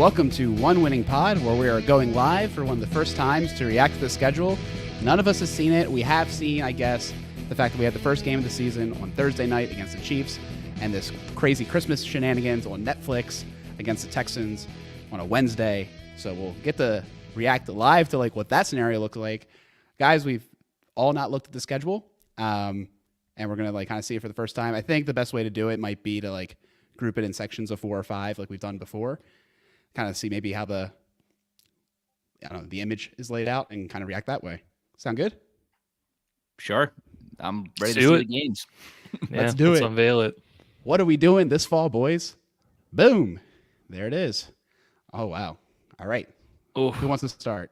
Welcome to One Winning Pod, where we are going live for one of the first times to react to the schedule. None of us has seen it. We have seen, I guess, the fact that we had the first game of the season on Thursday night against the Chiefs, and this crazy Christmas shenanigans on Netflix against the Texans on a Wednesday. So we'll get to react live to like what that scenario looks like. Guys, we've all not looked at the schedule, and we're going to like kind of see it for the first time. I think the best way to do it might be to like group it in sections of 4 or 5 like we've done before. Kind of see maybe how the image is laid out and kind of react that way. Sound good? Sure. I'm ready to see the games. Let's do it. Let's unveil it. What are we doing this fall, boys? Boom. There it is. Oh, wow. All right. Oh, Who wants to start?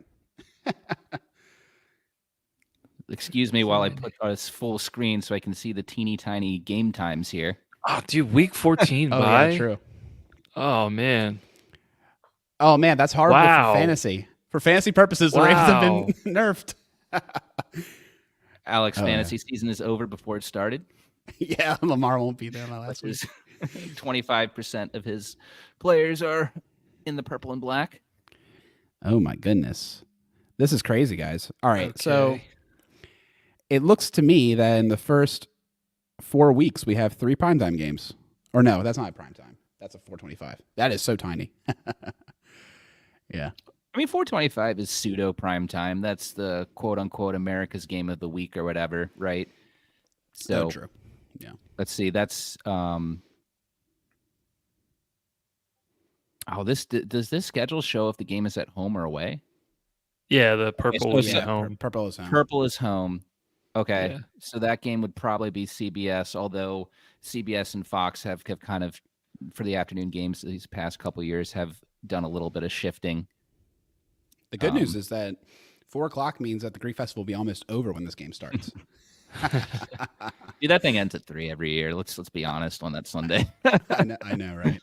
Excuse me while I put on this full screen so I can see the teeny tiny game times here. oh dude, week 14 Oh, bye. yeah, true. Oh, man. Oh, man, that's horrible Wow. for fantasy. For fantasy purposes, the Ravens have been nerfed. Alex, Oh, fantasy season is over before it started. Yeah, Lamar won't be there last week. 25% of his players are in the purple and black. Oh, my goodness. This is crazy, guys. All right, so Okay. it looks to me that in the first 4 weeks, we have 3 primetime games. Or no, that's not primetime. That's a 4:25. That is so tiny. Yeah. I mean, 425 is pseudo prime time. That's the quote unquote America's game of the week or whatever, right? So true. Yeah. let's see. That's does this schedule show if the game is at home or away? Yeah, the purple is yeah, at home. Purple is home. Purple is home. Okay. Yeah. So that game would probably be CBS, although CBS and Fox have kind of, for the afternoon games these past couple years, have done a little bit of shifting. The good news is that 4 o'clock means that the Greek Festival will be almost over when this game starts. Dude, that thing ends at 3 every year. Let's be honest on that Sunday. I know, right?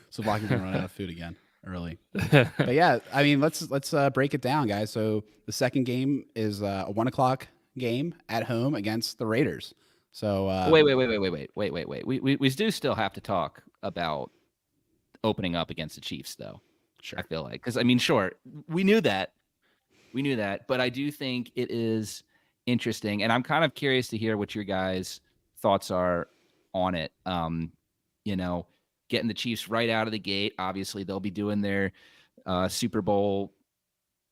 So Blocking's gonna run out of food again early. But yeah, I mean, let's break it down, guys. So the second game is a 1 o'clock game at home against the Raiders. So wait. We do still have to talk about opening up against the Chiefs, though. Sure. I feel like, because I mean, sure, we knew that, but I do think it is interesting, and I'm kind of curious to hear what your guys' thoughts are on it. Getting the Chiefs right out of the gate. Obviously, they'll be doing their Super Bowl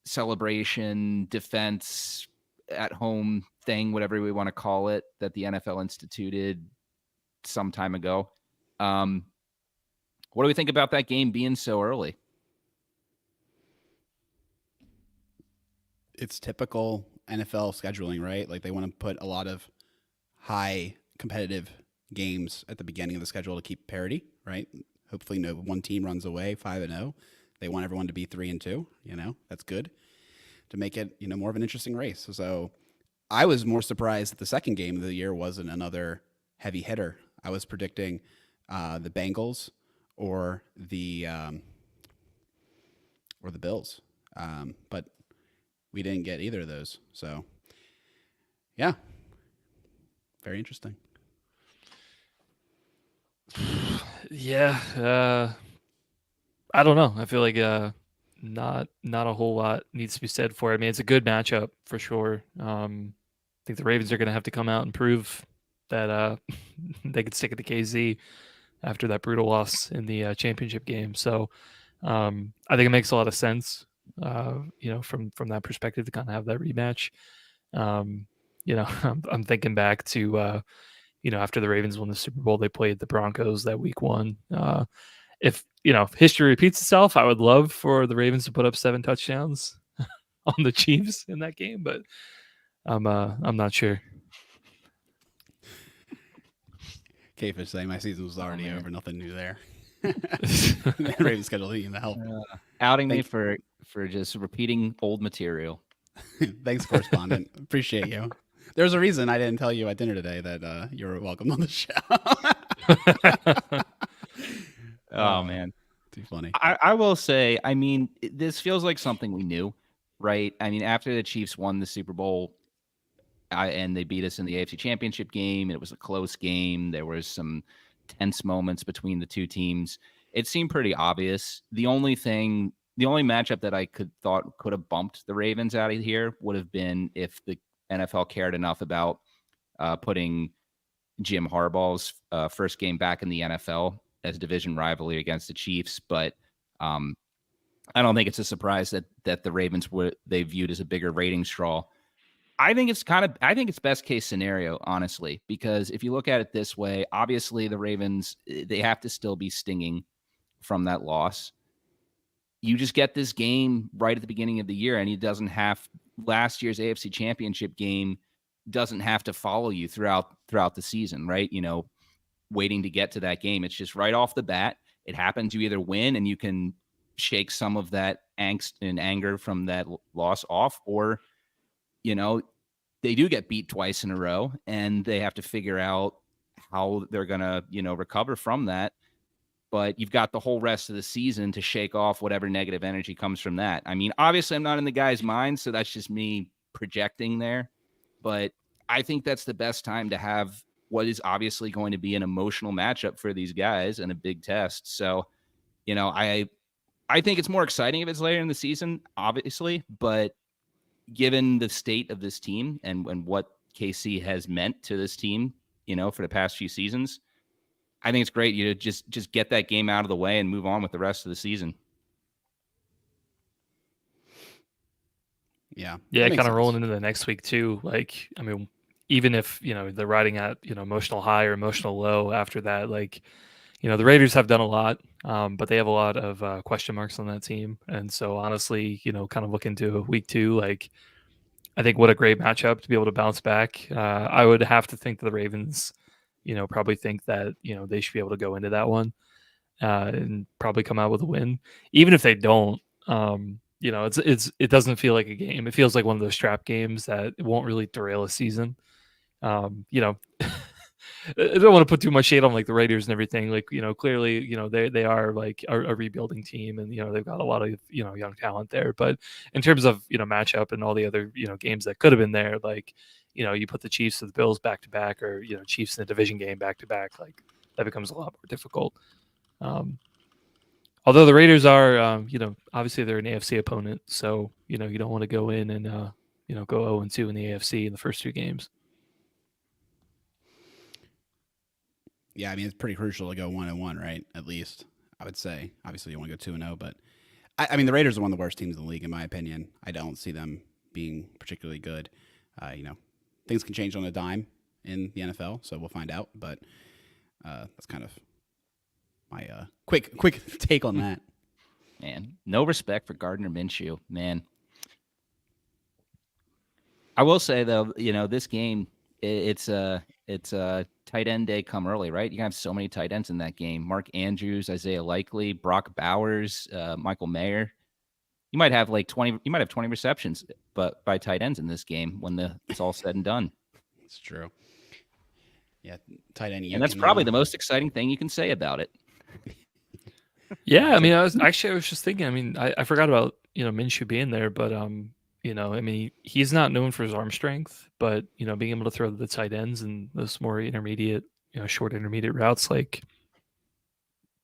celebration, defense at home thing, whatever we want to call it, that the NFL instituted some time ago. What do we think about that game being so early? it's typical NFL scheduling, right? Like they want to put a lot of high competitive games at the beginning of the schedule to keep parity, right? Hopefully no one team runs away 5-0. They want everyone to be 3-2, that's good to make it, more of an interesting race. So I was more surprised that the second game of the year wasn't another heavy hitter. I was predicting the Bengals or the Bills. But we didn't get either of those. So, yeah, very interesting. Yeah, I don't know. I feel like not a whole lot needs to be said for it. I mean, it's a good matchup for sure. I think the Ravens are going to have to come out and prove that they could stick it to KZ after that brutal loss in the championship game. So I think it makes a lot of sense, from that perspective to kind of have that rematch. I'm thinking back to, after the Ravens won the Super Bowl, they played the Broncos that week 1. If history repeats itself, I would love for the Ravens to put up 7 touchdowns on the Chiefs in that game, but I'm not sure. K-Fish saying my season was already over. Nothing new there. The Ravens schedule didn't even help. Outing me for just repeating old material. Thanks, correspondent. Appreciate you. There's a reason I didn't tell you at dinner today that you're welcome on the show. Oh, man. Too funny. I will say, I mean, this feels like something we knew, right? I mean, after the Chiefs won the Super Bowl and they beat us in the AFC Championship game, and it was a close game. There was some tense moments between the two teams. it seemed pretty obvious. The only matchup that I thought could have bumped the Ravens out of here would have been if the NFL cared enough about putting Jim Harbaugh's first game back in the NFL as a division rivalry against the Chiefs. But I don't think it's a surprise that the Ravens they viewed as a bigger ratings draw. I think it's best case scenario, honestly, because if you look at it this way, obviously the Ravens, they have to still be stinging from that loss. You just get this game right at the beginning of the year, and he doesn't have last year's AFC Championship game doesn't have to follow you throughout the season, right? You know, waiting to get to that game. It's just right off the bat. It happens. You either win and you can shake some of that angst and anger from that loss off, or, you know, they do get beat twice in a row and they have to figure out how they're going to, you know, recover from that. But you've got the whole rest of the season to shake off whatever negative energy comes from that. I mean, obviously I'm not in the guy's mind, so that's just me projecting there. But I think that's the best time to have what is obviously going to be an emotional matchup for these guys and a big test. So, you know, I think it's more exciting if it's later in the season, obviously, but given the state of this team and what KC has meant to this team, you know, for the past few seasons, I think it's great you to just get that game out of the way and move on with the rest of the season. Yeah, kind of rolling into the next week too. Like, I mean, even if, you know, they're riding at, you know, emotional high or emotional low after that, like, you know, the Raiders have done a lot, but they have a lot of question marks on that team. And so honestly, you know, kind of looking to week 2, like, I think what a great matchup to be able to bounce back. I would have to think that the Ravens, you know, probably think that, you know, they should be able to go into that one and probably come out with a win. Even if they don't, you know, it doesn't feel like a game. It feels like one of those trap games that won't really derail a season. You know, I don't want to put too much shade on like the Raiders and everything. Like, you know, clearly, you know, they are like a rebuilding team, and, you know, they've got a lot of, you know, young talent there. But in terms of, you know, matchup and all the other, you know, games that could have been there, like, you know, you put the Chiefs and the Bills back to back, or, you know, Chiefs in the division game back to back, like that becomes a lot more difficult. Although the Raiders are, you know, obviously they're an AFC opponent, so, you know, you don't want to go in and, you know, go 0-2 in the AFC in the first 2 games. Yeah, I mean, it's pretty crucial to go 1-1, right? At least, I would say. Obviously, you want to go 2-0, but I mean, the Raiders are one of the worst teams in the league, in my opinion. I don't see them being particularly good. You know, things can change on a dime in the NFL, so we'll find out. But that's kind of my quick take on that. Man, no respect for Gardner Minshew, man. I will say though, you know, this game, it's a tight end day come early, right? You can have so many tight ends in that game. Mark Andrews, Isaiah Likely, Brock Bowers, Michael Mayer. You might have 20 receptions, but by tight ends in this game when it's all said and done. It's true. Yeah, tight end. And that's probably the most exciting thing you can say about it. Yeah, I mean, I was just thinking. I mean, I forgot about, you know, Minshew being there, but you know, I mean, he's not known for his arm strength, but, you know, being able to throw the tight ends and those more intermediate, you know, short intermediate routes, like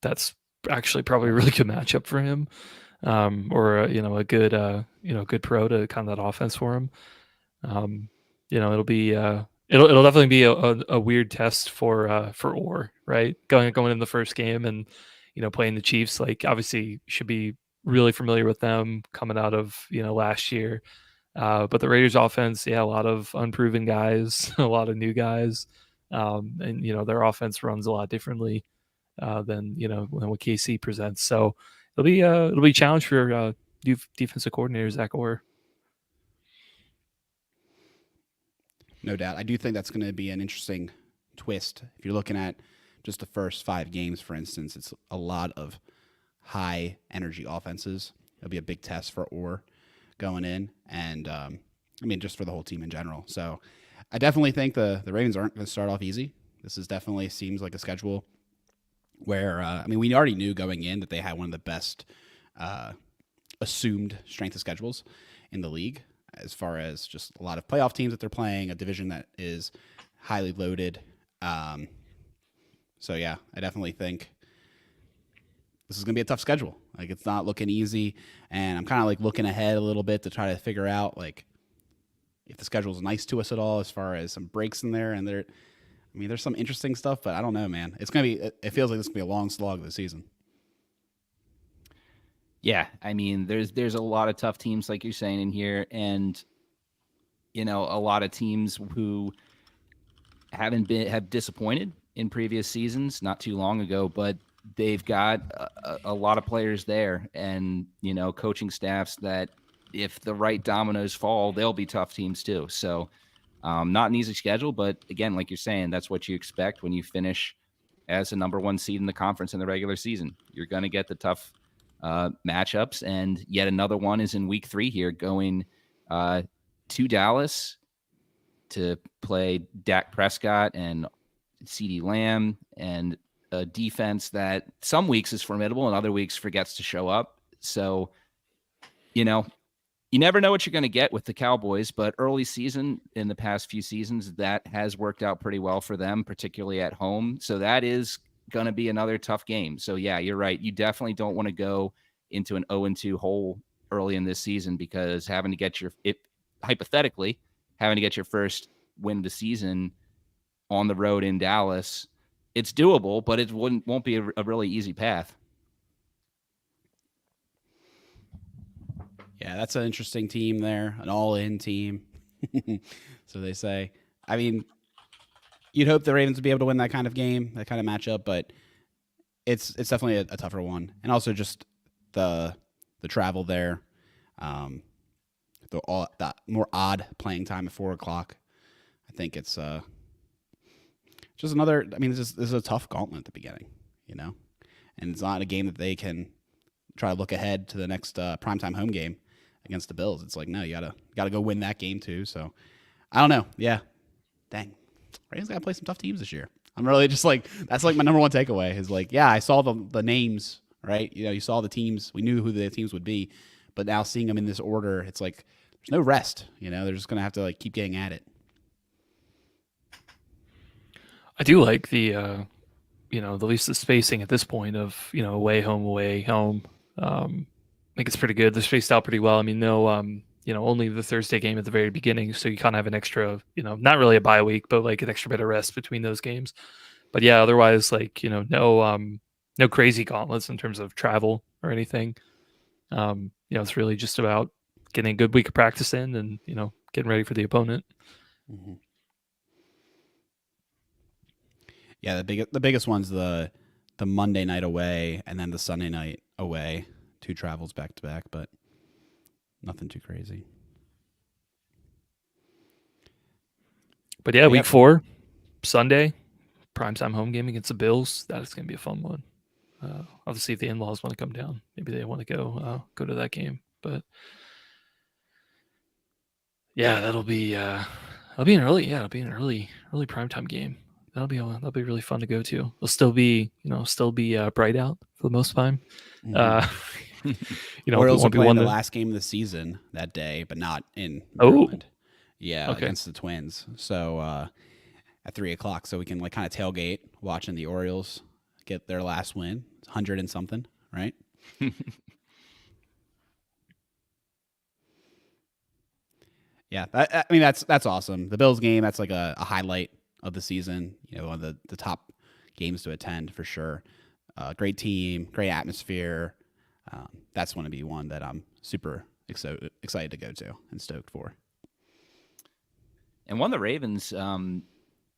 that's actually probably a really good matchup for him, or you know, a good you know, good pro to kind of that offense for him. You know, it'll be it'll definitely be a weird test for Orr, right? Going in the first game and, you know, playing the Chiefs, like obviously should be really familiar with them coming out of, you know, last year. But the Raiders offense, yeah, a lot of unproven guys, a lot of new guys. And, you know, their offense runs a lot differently than, you know, than what KC presents. So it'll be a challenge for defensive coordinator Zach Orr. No doubt. I do think that's going to be an interesting twist. If you're looking at just the first 5 games, for instance, it's a lot of high energy offenses. It'll be a big test for Orr going in, and I mean, just for the whole team in general. So I definitely think the Ravens aren't going to start off easy. This is definitely seems like a schedule where, I mean, we already knew going in that they had one of the best assumed strength of schedules in the league, as far as just a lot of playoff teams that they're playing, a division that is highly loaded. So yeah, I definitely think this is going to be a tough schedule. Like, it's not looking easy. And I'm kind of like looking ahead a little bit to try to figure out like if the schedule is nice to us at all as far as some breaks in there. And there's some interesting stuff, but I don't know, man. It's going to be, it feels like this is going to be a long slog this season. Yeah. I mean, there's a lot of tough teams, like you're saying in here. And, a lot of teams who have disappointed in previous seasons not too long ago, but they've got a lot of players there and, coaching staffs that if the right dominoes fall, they'll be tough teams too. So not an easy schedule, but again, like you're saying, that's what you expect when you finish as a number one seed in the conference in the regular season. You're going to get the tough matchups, and yet another one is in week 3 here, going to Dallas to play Dak Prescott and CeeDee Lamb, and a defense that some weeks is formidable and other weeks forgets to show up. So, you never know what you're going to get with the Cowboys, but early season in the past few seasons, that has worked out pretty well for them, particularly at home. So that is going to be another tough game. So yeah, you're right. You definitely don't want to go into an 0-2 hole early in this season, because hypothetically having to get your first win of the season on the road in Dallas, it's doable, but it won't be a really easy path. Yeah, that's an interesting team there, an all-in team. So they say. I mean, you'd hope the Ravens would be able to win that kind of game, that kind of matchup, but it's definitely a tougher one. And also just the travel there, the more odd playing time at 4:00. I think it's just another. I mean, this is a tough gauntlet at the beginning, and it's not a game that they can try to look ahead to the next primetime home game against the Bills. It's like, no, you gotta go win that game too. So I don't know. Yeah, dang, Ravens gotta play some tough teams this year. I'm really just like, that's like my number one takeaway is like, yeah, I saw the names, right? You saw the teams. We knew who the teams would be, but now seeing them in this order, it's like there's no rest. They're just gonna have to like keep getting at it. I do like the at least the spacing at this point of away home. I think it's pretty good. They're spaced out pretty well. I mean, no, only the Thursday game at the very beginning, so you kind of have an extra, not really a bye week, but like an extra bit of rest between those games. But yeah, otherwise, like no crazy gauntlets in terms of travel or anything. It's really just about getting a good week of practice in and getting ready for the opponent. Mm-hmm. Yeah, the biggest one's the Monday night away and then the Sunday night away. 2 travels back to back, but nothing too crazy. But yeah, week 4, Sunday, primetime home game against the Bills. That is going to be a fun one. Obviously, if the in-laws want to come down, maybe they want to go to that game. But yeah, that'll be an early primetime game. That'll be really fun to go to. It'll still be bright out for the most time. Mm-hmm. Orioles will play the last game of the season that day, but not in Maryland. Yeah, okay. Against the Twins. So at 3:00, so we can like kind of tailgate watching the Orioles get their last win. It's 100 and something, right? Yeah, I mean that's awesome. The Bills game, that's like a highlight of the season. One of the top games to attend for sure. Great team, great atmosphere. That's going to be one that I'm super excited to go to and stoked for. And one the Ravens are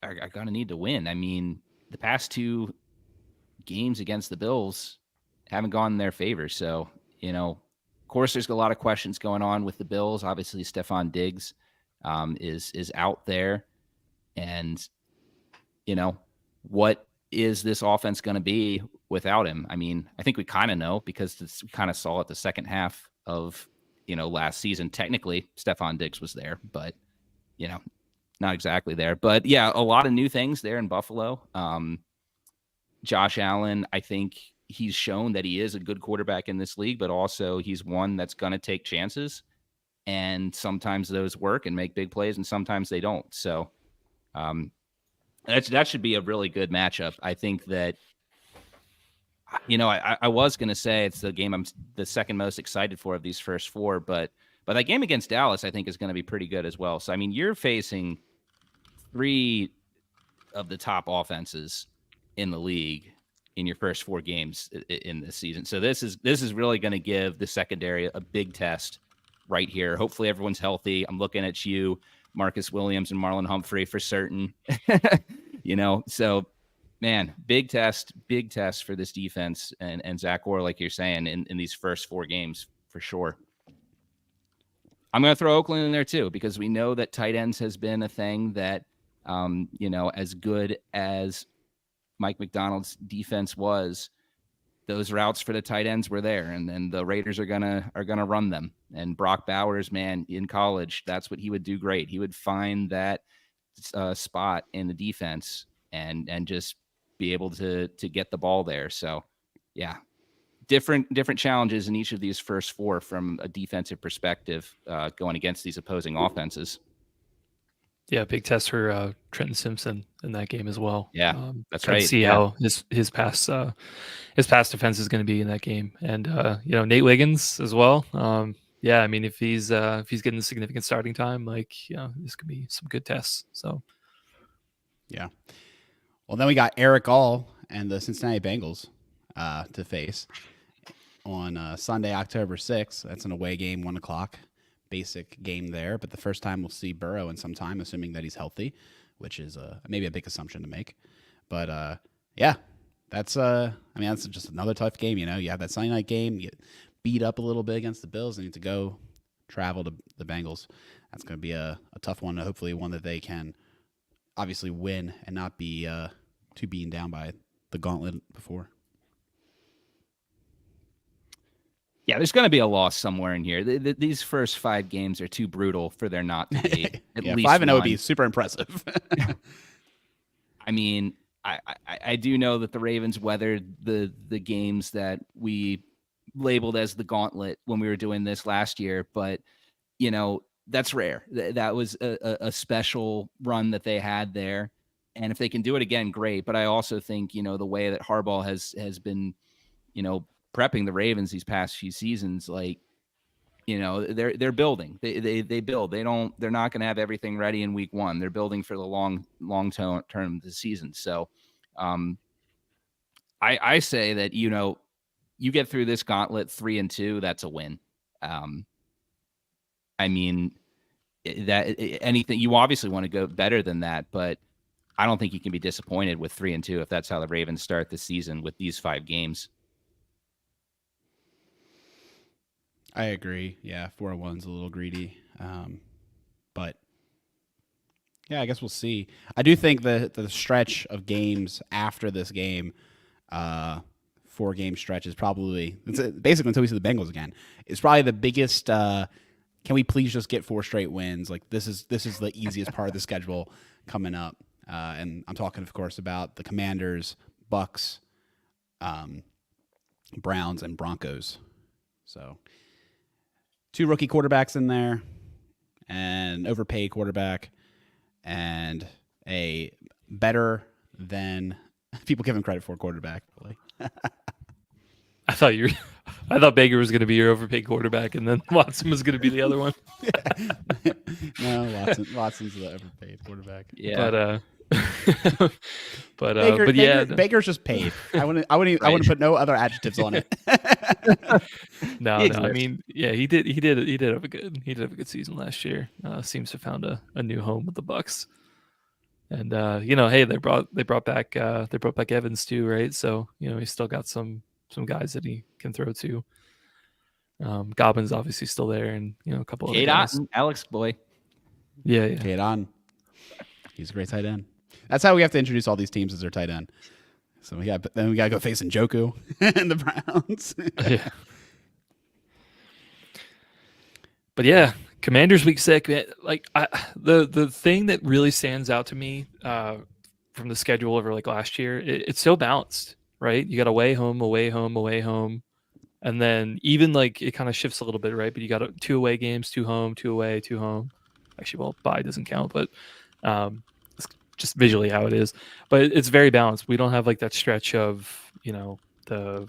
going to need to win. I mean, the past 2 games against the Bills haven't gone in their favor. So, of course, there's a lot of questions going on with the Bills. Obviously, Stephon Diggs is out there. And, what is this offense going to be without him? I mean, I think we kind of know because we kind of saw it the second half of, last season. Technically, Stephon Diggs was there, but, not exactly there. But, yeah, a lot of new things there in Buffalo. Josh Allen, I think he's shown that he is a good quarterback in this league, but also he's one that's going to take chances. And sometimes those work and make big plays, and sometimes they don't. So, that should be a really good matchup. I think that I was going to say it's the game I'm the second most excited for of these first four, but that game against Dallas, I think, is going to be pretty good as well. So, I mean, you're facing three of the top offenses in the league in your first four games in this season. So this is really going to give the secondary a big test right here. Hopefully everyone's healthy. I'm looking at you, Marcus Williams and Marlon Humphrey for certain. So man, big test for this defense and Zach Orr, like you're saying, in these first four games for sure. I'm going to throw Oakland in there too, because we know that tight ends has been a thing that, as good as Mike McDonald's defense was, those routes for the tight ends were there, and then the Raiders are gonna run them. And Brock Bowers, man, in college, that's what he would do great. He would find that spot in the defense and just be able to get the ball there. So, yeah, different challenges in each of these first four from a defensive perspective, going against these opposing offenses. Yeah, big test for Trenton Simpson in that game as well. Yeah, that's right. See how his pass defense is going to be in that game, and Nate Wiggins as well. I mean, if he's getting significant starting time, this could be some good tests. So, yeah. Well, then we got Eric All and the Cincinnati Bengals to face on Sunday, October 6th. That's an away game, 1:00. Basic game there, but the first time we'll see Burrow in some time, assuming that he's healthy, which is maybe a big assumption to make. But that's just another tough game. You have that Sunday night game, you get beat up a little bit against the Bills, and you need to go travel to the Bengals. That's going to be a tough one, hopefully one that they can obviously win and not be too beaten down by the gauntlet before. Yeah, there's going to be a loss somewhere in here. These first 5 games are too brutal for there not to be at least 5-0 would be super impressive. I mean, I do know that the Ravens weathered the games that we labeled as the gauntlet when we were doing this last year, but that's rare. That was a special run that they had there, and if they can do it again, great. But I also think the way that Harbaugh has been, prepping the Ravens these past few seasons, they're building. They build. They're not going to have everything ready in week 1. They're building for the long term of the season. So, I say that you get through this gauntlet 3-2, that's a win. I mean, that anything you obviously want to go better than that, but I don't think you can be disappointed with 3-2 if that's how the Ravens start the season with these 5 games. I agree. Yeah, 4-1's a little greedy, but yeah, I guess we'll see. I do think the stretch of games after this game, 4-game stretch is probably basically until we see the Bengals again. It's probably the biggest. Can we please just get 4 straight wins? This is the easiest part of the schedule coming up, and I'm talking, of course, about the Commanders, Bucks, Browns, and Broncos. So. 2 rookie quarterbacks in there, and an overpaid quarterback, and a better than people give him credit for quarterback. Really. I thought Baker was going to be your overpaid quarterback, and then Watson was going to be the other one. No, Watson's the overpaid quarterback. Yeah, Baker's just paid. I wouldn't put no other adjectives on it. No. I mean, yeah, he did have a good season last year. Seems to have found a new home with the Bucks. And hey, they brought back Evans too, right? So he's still got some guys that he can throw to. Gobbin's obviously still there, and a couple of guys. Alex Boy. Yeah. Kate on. He's a great tight end. That's how we have to introduce all these teams as their tight end. So we got to go face Njoku and the Browns. Yeah. But yeah, Commanders week 6. The thing that really stands out to me from the schedule over last year, it's so balanced, right? You got away, home, and then even it kind of shifts a little bit, right? But you got 2 away games, 2 home, 2 away, 2 home. Actually, well, bye doesn't count, but it's just visually how it is. But it's very balanced. We don't have that stretch of the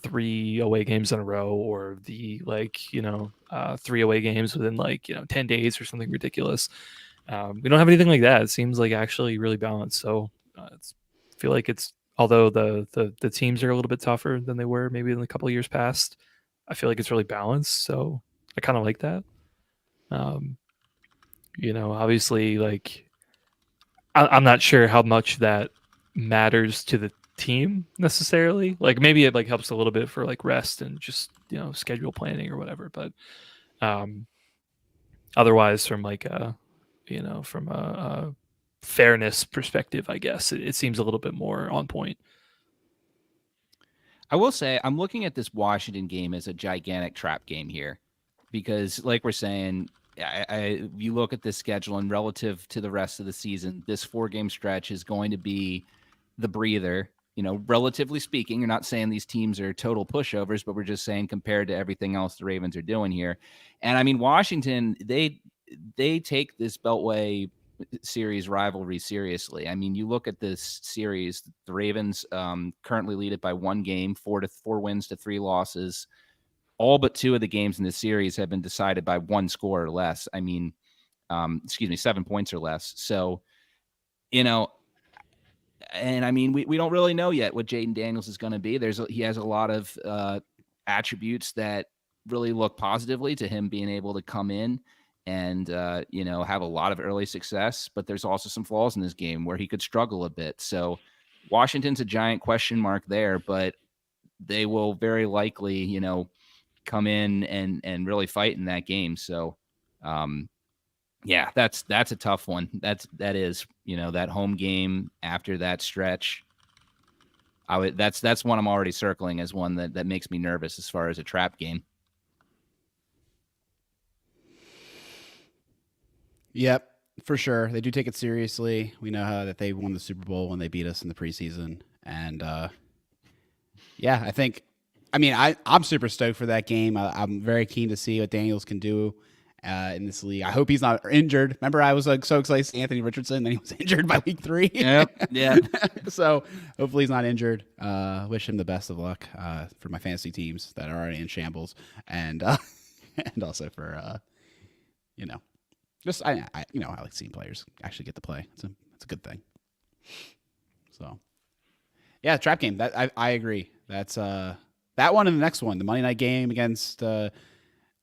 3 away games in a row, or the 3 away games within 10 days or something ridiculous. We don't have anything like that. It seems like actually really balanced. So I feel like it's, although the teams are a little bit tougher than they were maybe in a couple of years past, I feel like it's really balanced. So I kind of like that. Obviously, I'm not sure how much that matters to the team necessarily. Like maybe it helps a little bit for rest and just schedule planning or whatever. But otherwise, from from a fairness perspective, I guess it seems a little bit more on point. I will say I'm looking at this Washington game as a gigantic trap game here, because like we're saying, you look at this schedule and relative to the rest of the season, this 4-game stretch is going to be the breather. Relatively speaking, you're not saying these teams are total pushovers, but we're just saying compared to everything else the Ravens are doing here. And I mean, Washington, they take this Beltway series rivalry seriously. I mean, you look at this series, the Ravens currently lead it by 1 game, 4 wins to 3 losses. All but 2 of the games in this series have been decided by 1 score or less. I mean, 7 points or less. So, and I mean, we don't really know yet what Jayden Daniels is going to be. He has a lot of attributes that really look positively to him being able to come in and, have a lot of early success. But there's also some flaws in this game where he could struggle a bit. So Washington's a giant question mark there, but they will very likely, come in and really fight in that game. So, yeah, that's a tough one. That is, that home game after that stretch. That's one I'm already circling as one that makes me nervous as far as a trap game. Yep, for sure. They do take it seriously. We know that they won the Super Bowl when they beat us in the preseason. And yeah, I'm super stoked for that game. I'm very keen to see what Daniels can do in this league. I hope he's not injured. Remember, I was so excited to see Anthony Richardson, then he was injured by week 3. Yep. Yeah. So hopefully he's not injured. Wish him the best of luck for my fantasy teams that are already in shambles, and and also for just I like seeing players actually get to play. It's a good thing. So yeah, trap game. That I agree. That's that one and the next one, the Monday night game against the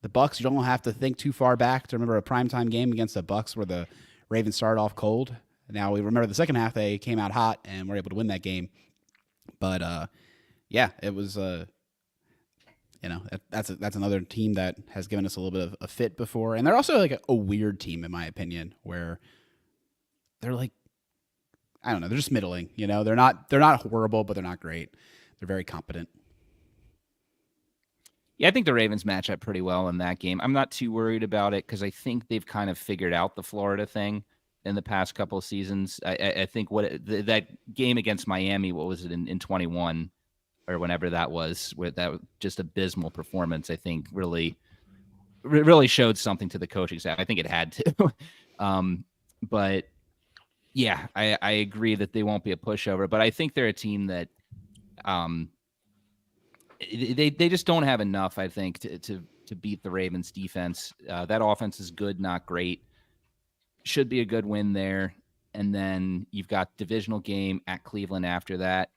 Bucs. You don't have to think too far back to remember a primetime game against the Bucs where the Ravens started off cold. Now we remember the second half they came out hot and were able to win that game. But yeah, it was that's another team that has given us a little bit of a fit before, and they're also like a weird team in my opinion, where they're like, I don't know, they're just middling. They're not horrible, but they're not great. They're very competent. Yeah, I think the Ravens match up pretty well in that game. I'm not too worried about it because I think they've kind of figured out the Florida thing in the past couple of seasons. I think that game against Miami, what was it in 21 or whenever that was, with that just abysmal performance, I think really showed something to the coaching staff. I think it had to. But yeah, I agree that they won't be a pushover, but I think they're a team that they just don't have enough, I think, to beat the Ravens defense. That offense is good, not great. Should be a good win there. And then you've got divisional game at Cleveland after that.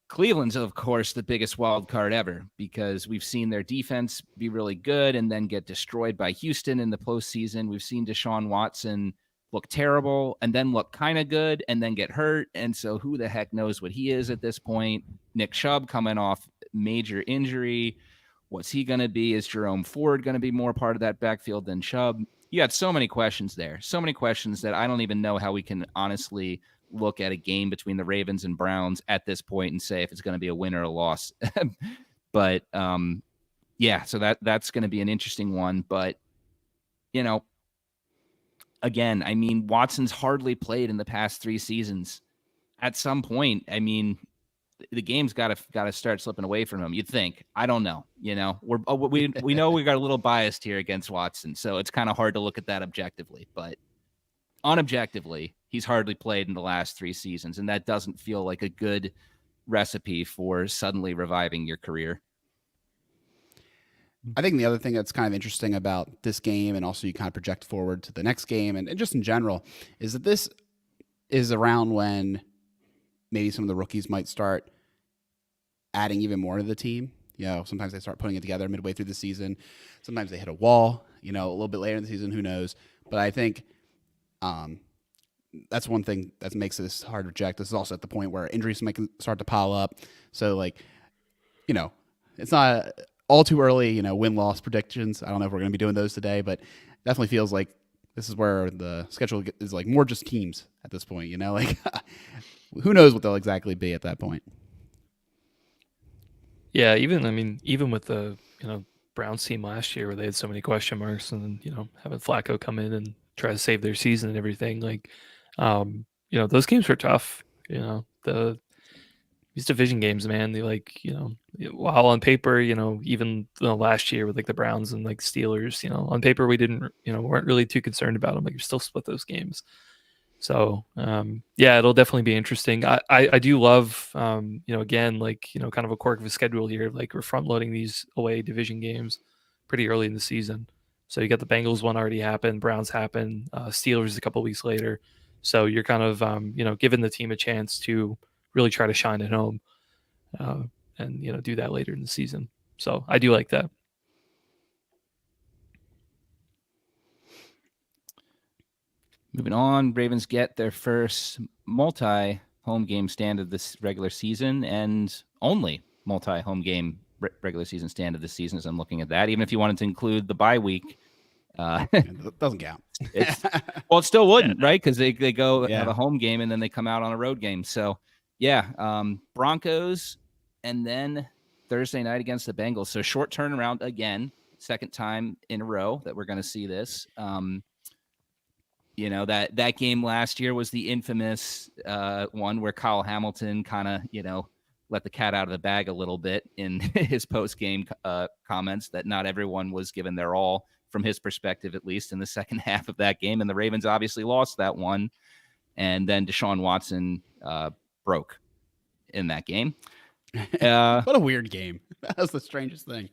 Cleveland's, of course, the biggest wild card ever because we've seen their defense be really good and then get destroyed by Houston in the postseason. We've seen Deshaun Watson look terrible and then look kind of good and then get hurt. And so who the heck knows what he is at this point? Nick Chubb coming off major injury. What's he going to be? Is Jerome Ford going to be more part of that backfield than Chubb? You got so many questions there. So many questions that I don't even know how we can honestly look at a game between the Ravens and Browns at this point and say if it's going to be a win or a loss. But yeah, so that's going to be an interesting one. But, again, I mean, Watson's hardly played in the past 3 seasons. At some point, I mean, the game's got to start slipping away from him. You'd think. I don't know. We know we got a little biased here against Watson, so it's kind of hard to look at that objectively. But unobjectively, he's hardly played in the last 3 seasons, and that doesn't feel like a good recipe for suddenly reviving your career. I think the other thing that's kind of interesting about this game, and also you kind of project forward to the next game, and just in general, is that this is around when maybe some of the rookies might start adding even more to the team. Sometimes they start putting it together midway through the season. Sometimes they hit a wall, a little bit later in the season, who knows. But I think that's one thing that makes this hard to reject. This is also at the point where injuries might start to pile up. So, it's not all too early, win-loss predictions. I don't know if we're going to be doing those today, but definitely feels like this is where the schedule is more just teams at this point, who knows what they'll exactly be at that point. Yeah, even with the Browns team last year where they had so many question marks, and then having Flacco come in and try to save their season and everything, those games were tough. These division games, man, they while on paper, even last year with the Browns and Steelers, on paper we didn't weren't really too concerned about them. You still split those games. So yeah, it'll definitely be interesting. I do love again kind of a quirk of a schedule here. We're front loading these away division games pretty early in the season. So you got the Bengals one already happened, Browns happened, Steelers a couple weeks later. So you're kind of giving the team a chance to really try to shine at home, and do that later in the season. So I do like that. Moving on, Ravens get their first multi-home game stand of this regular season, and only multi-home game regular season stand of this season, as I'm looking at that. Even if you wanted to include the bye week, it doesn't count. It still wouldn't, right? Because they go have a home game and then they come out on a road game. So yeah, Broncos, and then Thursday night against the Bengals. So short turnaround again, second time in a row that we're going to see this. That game last year was the infamous one where Kyle Hamilton kind of, let the cat out of the bag a little bit in his post-game comments that not everyone was given their all, from his perspective, at least in the second half of that game. And the Ravens obviously lost that one. And then Deshaun Watson broke in that game. What a weird game. That was the strangest thing.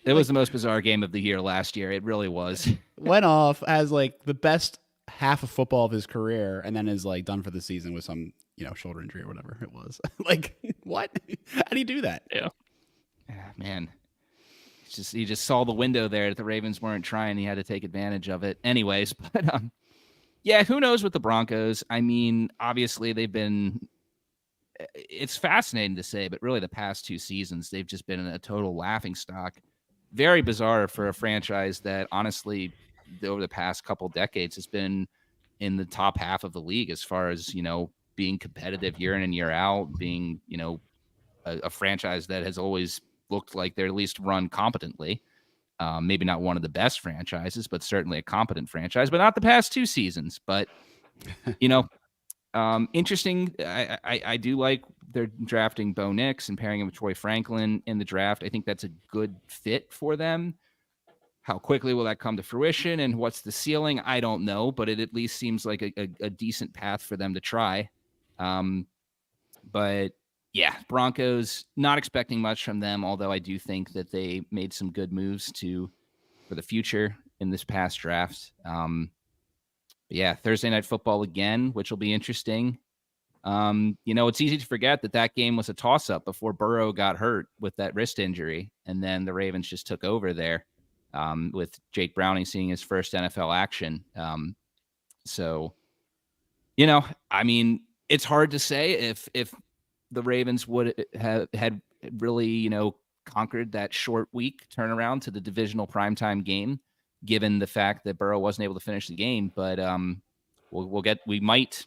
It was the most bizarre game of the year last year. It really was. Went off as the best half of football of his career, and then is done for the season with some shoulder injury or whatever it was. What? How do you do that? Yeah, man. He just saw the window there that the Ravens weren't trying. He had to take advantage of it. Anyways, but yeah, who knows with the Broncos? Obviously they've been. It's fascinating to say, but really the past two seasons they've just been a total laughingstock. Very bizarre for a franchise that honestly, over the past couple decades, has been in the top half of the league as far as being competitive year in and year out, being a franchise that has always looked like they're at least run competently. Maybe not one of the best franchises, but certainly a competent franchise. But not the past two seasons. But interesting. I do like they're drafting Bo Nix and pairing him with Troy Franklin in the draft. I think that's a good fit for them. How quickly will that come to fruition, and what's the ceiling? I don't know, but it at least seems like a decent path for them to try. But yeah, Broncos, not expecting much from them, although I do think that they made some good moves for the future in this past draft. But yeah, Thursday Night Football again, which will be interesting. It's easy to forget that game was a toss-up before Burrow got hurt with that wrist injury, and then the Ravens just took over there. With Jake Browning seeing his first NFL action. It's hard to say if the Ravens would have had really, conquered that short week turnaround to the divisional primetime game, given the fact that Burrow wasn't able to finish the game. But we might,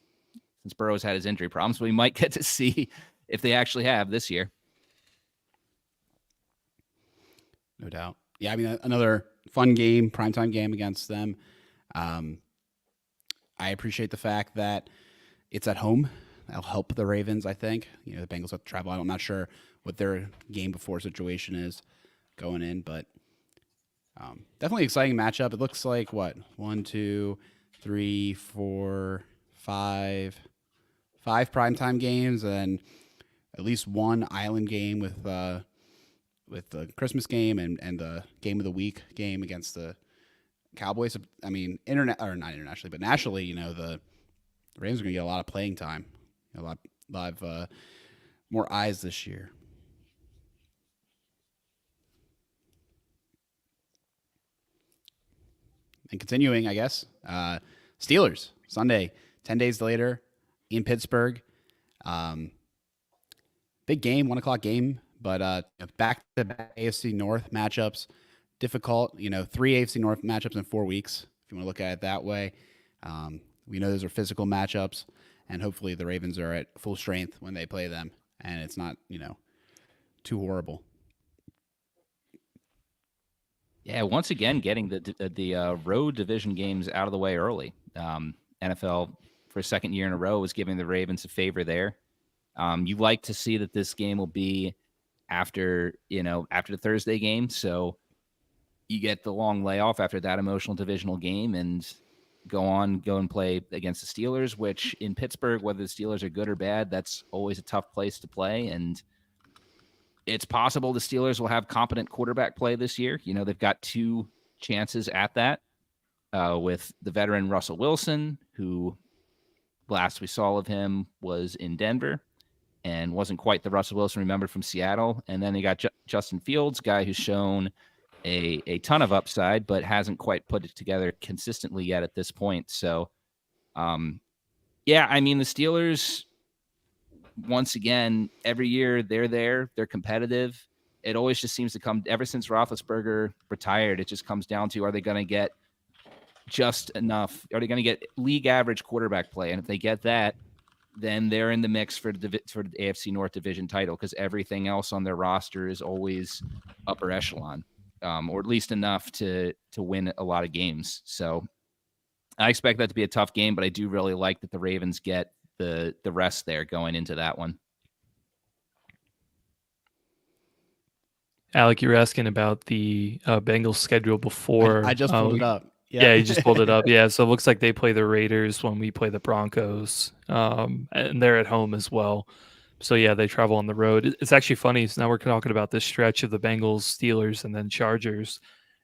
since Burrow's had his injury problems, we might get to see if they actually have this year. No doubt. Yeah, another fun game, primetime game against them. I appreciate the fact that it's at home. That'll help the Ravens, I think. The Bengals have to travel. I'm not sure what their game before situation is going in, but definitely exciting matchup. It looks like, 1, 2, 3, 4, 5 primetime games, and at least one island game with the Christmas game and the game of the week game against the Cowboys. I mean, or not internationally, but nationally, the Ravens are going to get a lot of playing time, a lot of more eyes this year. And continuing, I guess, Steelers Sunday, 10 days later in Pittsburgh. Big game, 1:00 game, but back-to-back AFC North matchups. Difficult, 3 AFC North matchups in 4 weeks, if you want to look at it that way. We know those are physical matchups, and hopefully the Ravens are at full strength when they play them, and it's not, too horrible. Yeah, once again, getting the road division games out of the way early. NFL, for a second year in a row, was giving the Ravens a favor there. You like to see that this game will be after the Thursday game, so you get the long layoff after that emotional divisional game and go and play against the Steelers, which in Pittsburgh, whether the Steelers are good or bad, that's always a tough place to play. And it's possible the Steelers will have competent quarterback play this year. They've got 2 chances at that with the veteran Russell Wilson, who last we saw of him was in Denver and wasn't quite the Russell Wilson remembered from Seattle. And then they got Justin Fields, guy who's shown a ton of upside, but hasn't quite put it together consistently yet at this point. So, I mean, the Steelers, once again, every year they're competitive. It always just seems to come, ever since Roethlisberger retired, it just comes down to, are they going to get just enough? Are they going to get league average quarterback play? And if they get that, then they're in the mix for the AFC North division title, because everything else on their roster is always upper echelon, or at least enough to win a lot of games. So I expect that to be a tough game, but I do really like that the Ravens get the rest there going into that one. Alec, you were asking about the Bengals schedule before. I just pulled it up. Yeah, you just pulled it up. Yeah, so it looks like they play the Raiders when we play the Broncos, and they're at home as well. So, yeah, they travel on the road. It's actually funny. So now we're talking about this stretch of the Bengals, Steelers, and then Chargers.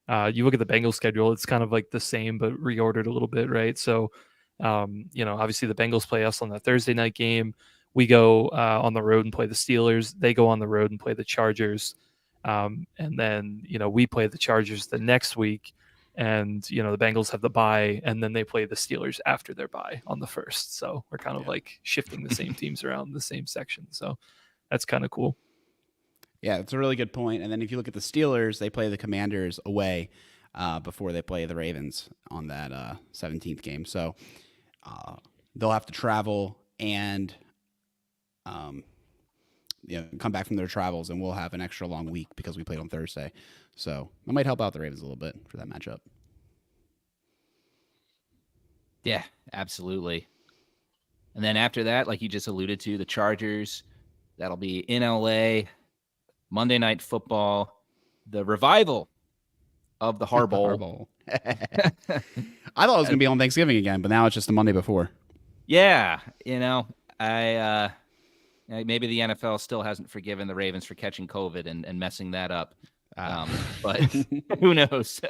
You look at the Bengals schedule, it's kind of like the same, but reordered a little bit, right? So, obviously the Bengals play us on the Thursday night game. We go on the road and play the Steelers. They go on the road and play the Chargers. And then, we play the Chargers the next week. And, the Bengals have the bye, and then they play the Steelers after their bye on the 1st. So we're kind of like shifting the same teams around the same section. So that's kind of cool. Yeah, that's a really good point. And then if you look at the Steelers, they play the Commanders away before they play the Ravens on that 17th game. So they'll have to travel and come back from their travels, and we'll have an extra long week because we played on Thursday. So that might help out the Ravens a little bit for that matchup. Yeah, absolutely. And then after that, like you just alluded to, the Chargers, that'll be in LA, Monday Night Football, the revival of the Harbowl. I thought it was going to be on Thanksgiving again, but now it's just the Monday before. Yeah, I maybe the NFL still hasn't forgiven the Ravens for catching COVID and messing that up. But who knows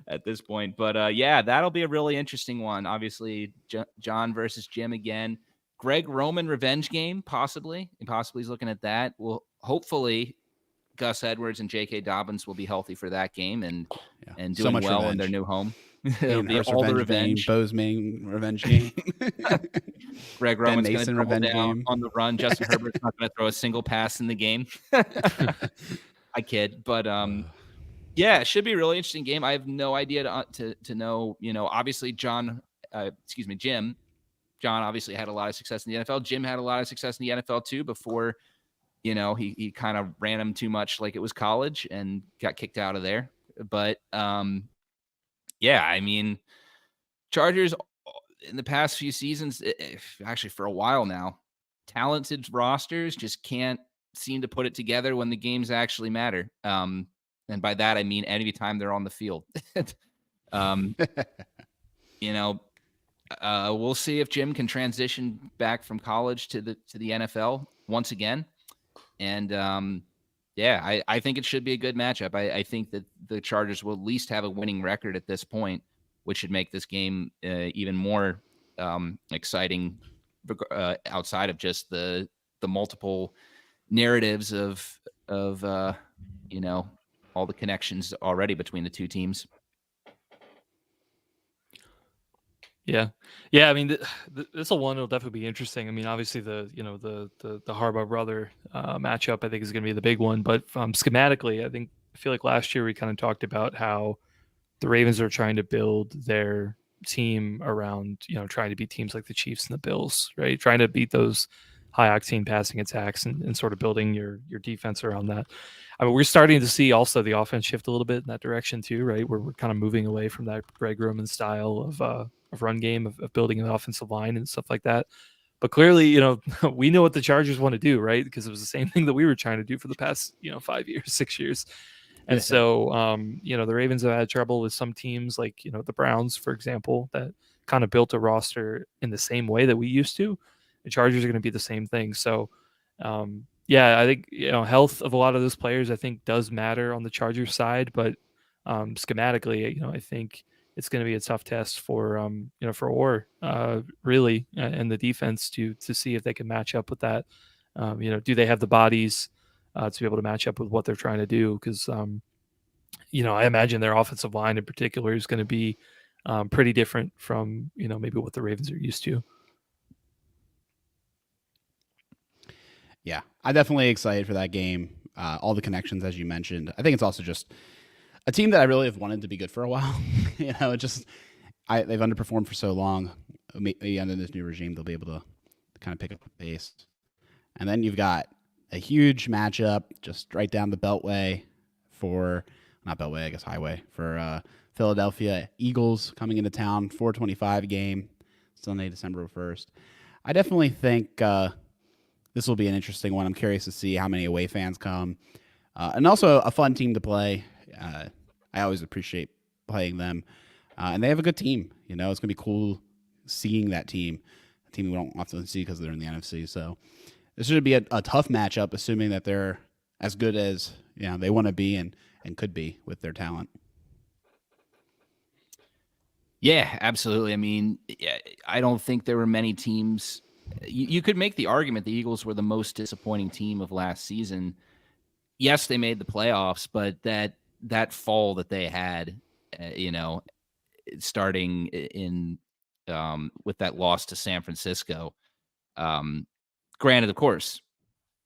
at this point. But that'll be a really interesting one. Obviously, John versus Jim again. Greg Roman revenge game, possibly. He's looking at that. Well, hopefully Gus Edwards and J.K. Dobbins will be healthy for that game and doing well revenge in their new home. It'll be all the revenge. Bozeman revenge game. Greg Roman's going to revenge game on the run. Justin Herbert's not going to throw a single pass in the game. I kid, but it should be a really interesting game. I have no idea to know. Obviously, Jim. John obviously had a lot of success in the NFL. Jim had a lot of success in the NFL too before, he kind of ran him too much like it was college and got kicked out of there. But I mean, Chargers in the past few seasons, actually for a while now, talented rosters just can't seem to put it together when the games actually matter. And by that, I mean any time they're on the field. We'll see if Jim can transition back from college to the NFL once again. And I think it should be a good matchup. I think that the Chargers will at least have a winning record at this point, which should make this game even more exciting outside of just the multiple narratives of all the connections already between the two teams. Yeah. I mean, this one will definitely be interesting. I mean, obviously the Harbaugh brother matchup I think is going to be the big one. But schematically, I feel like last year we kind of talked about how the Ravens are trying to build their team around trying to beat teams like the Chiefs and the Bills, right? Trying to beat those high octane passing attacks and sort of building your defense around that. I mean, we're starting to see also the offense shift a little bit in that direction too, right? Where we're kind of moving away from that Greg Roman style of run game of building an offensive line and stuff like that. But clearly, we know what the Chargers want to do, right? Because it was the same thing that we were trying to do for the past 5 years, 6 years. And so, the Ravens have had trouble with some teams like, the Browns, for example, that kind of built a roster in the same way that we used to. The Chargers are going to be the same thing. So, I think, health of a lot of those players, I think, does matter on the Chargers side. But schematically, I think it's going to be a tough test for Orr, really, and the defense to see if they can match up with that. Do they have the bodies to be able to match up with what they're trying to do? Because, I imagine their offensive line in particular is going to be pretty different from, maybe what the Ravens are used to. Yeah, I'm definitely excited for that game. All the connections, as you mentioned. I think it's also just a team that I really have wanted to be good for a while. They've underperformed for so long. Maybe under this new regime, they'll be able to kind of pick up the pace. And then you've got a huge matchup just right down the Beltway highway for Philadelphia Eagles coming into town, 4:25 game, Sunday, December 1st. I definitely think this will be an interesting one. I'm curious to see how many away fans come. And also a fun team to play. I always appreciate playing them. And they have a good team. It's going to be cool seeing that team, a team we don't often see because they're in the NFC. So this should be a tough matchup, assuming that they're as good as they want to be and could be with their talent. Yeah, absolutely. I mean, I don't think there were many teams. You could make the argument the Eagles were the most disappointing team of last season. Yes, they made the playoffs, but that fall that they had, starting in with that loss to San Francisco. Granted, of course,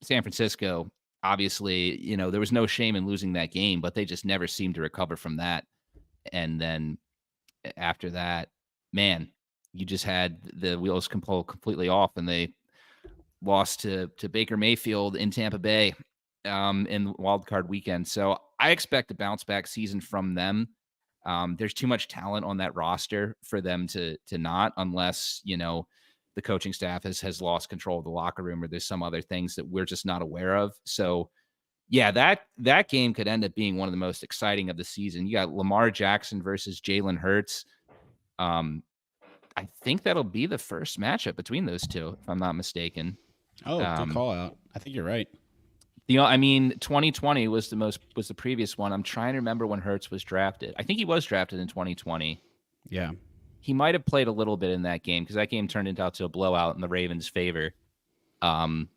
San Francisco, obviously, there was no shame in losing that game, but they just never seemed to recover from that. And then after that, man, you just had the wheels completely off, and they lost to Baker Mayfield in Tampa Bay in wild card weekend. So I expect a bounce back season from them. There's too much talent on that roster for them to not, unless, the coaching staff has lost control of the locker room, or there's some other things that we're just not aware of. So yeah, that game could end up being one of the most exciting of the season. You got Lamar Jackson versus Jalen Hurts. I think that'll be the first matchup between those two, if I'm not mistaken. Oh, good call out. I think you're right. 2020 was the previous one. I'm trying to remember when Hurts was drafted. I think he was drafted in 2020. Yeah. He might have played a little bit in that game because that game turned into a blowout in the Ravens' favor. I'm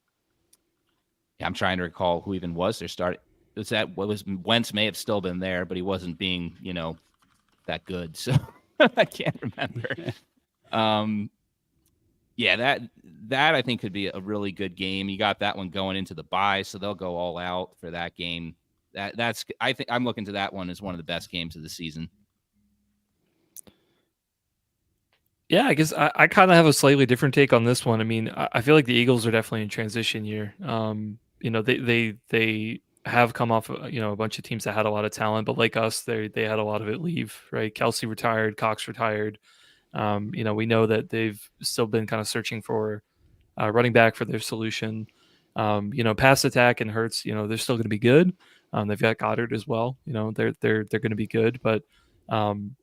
trying to recall who even was their start. Wentz may have still been there, but he wasn't being, that good. So I can't remember. That I think could be a really good game. You got that one going into the bye, so they'll go all out for that game. I think I'm looking to that one as one of the best games of the season. Yeah, I guess I kind of have a slightly different take on this one. I mean, I feel like the Eagles are definitely in transition year. They have come off, a bunch of teams that had a lot of talent, but like us, they had a lot of it leave, right? Kelsey retired, Cox retired. We know that they've still been kind of searching for running back for their solution. Pass attack and Hurts, they're still going to be good. They've got Goddard as well. They're going to be good, but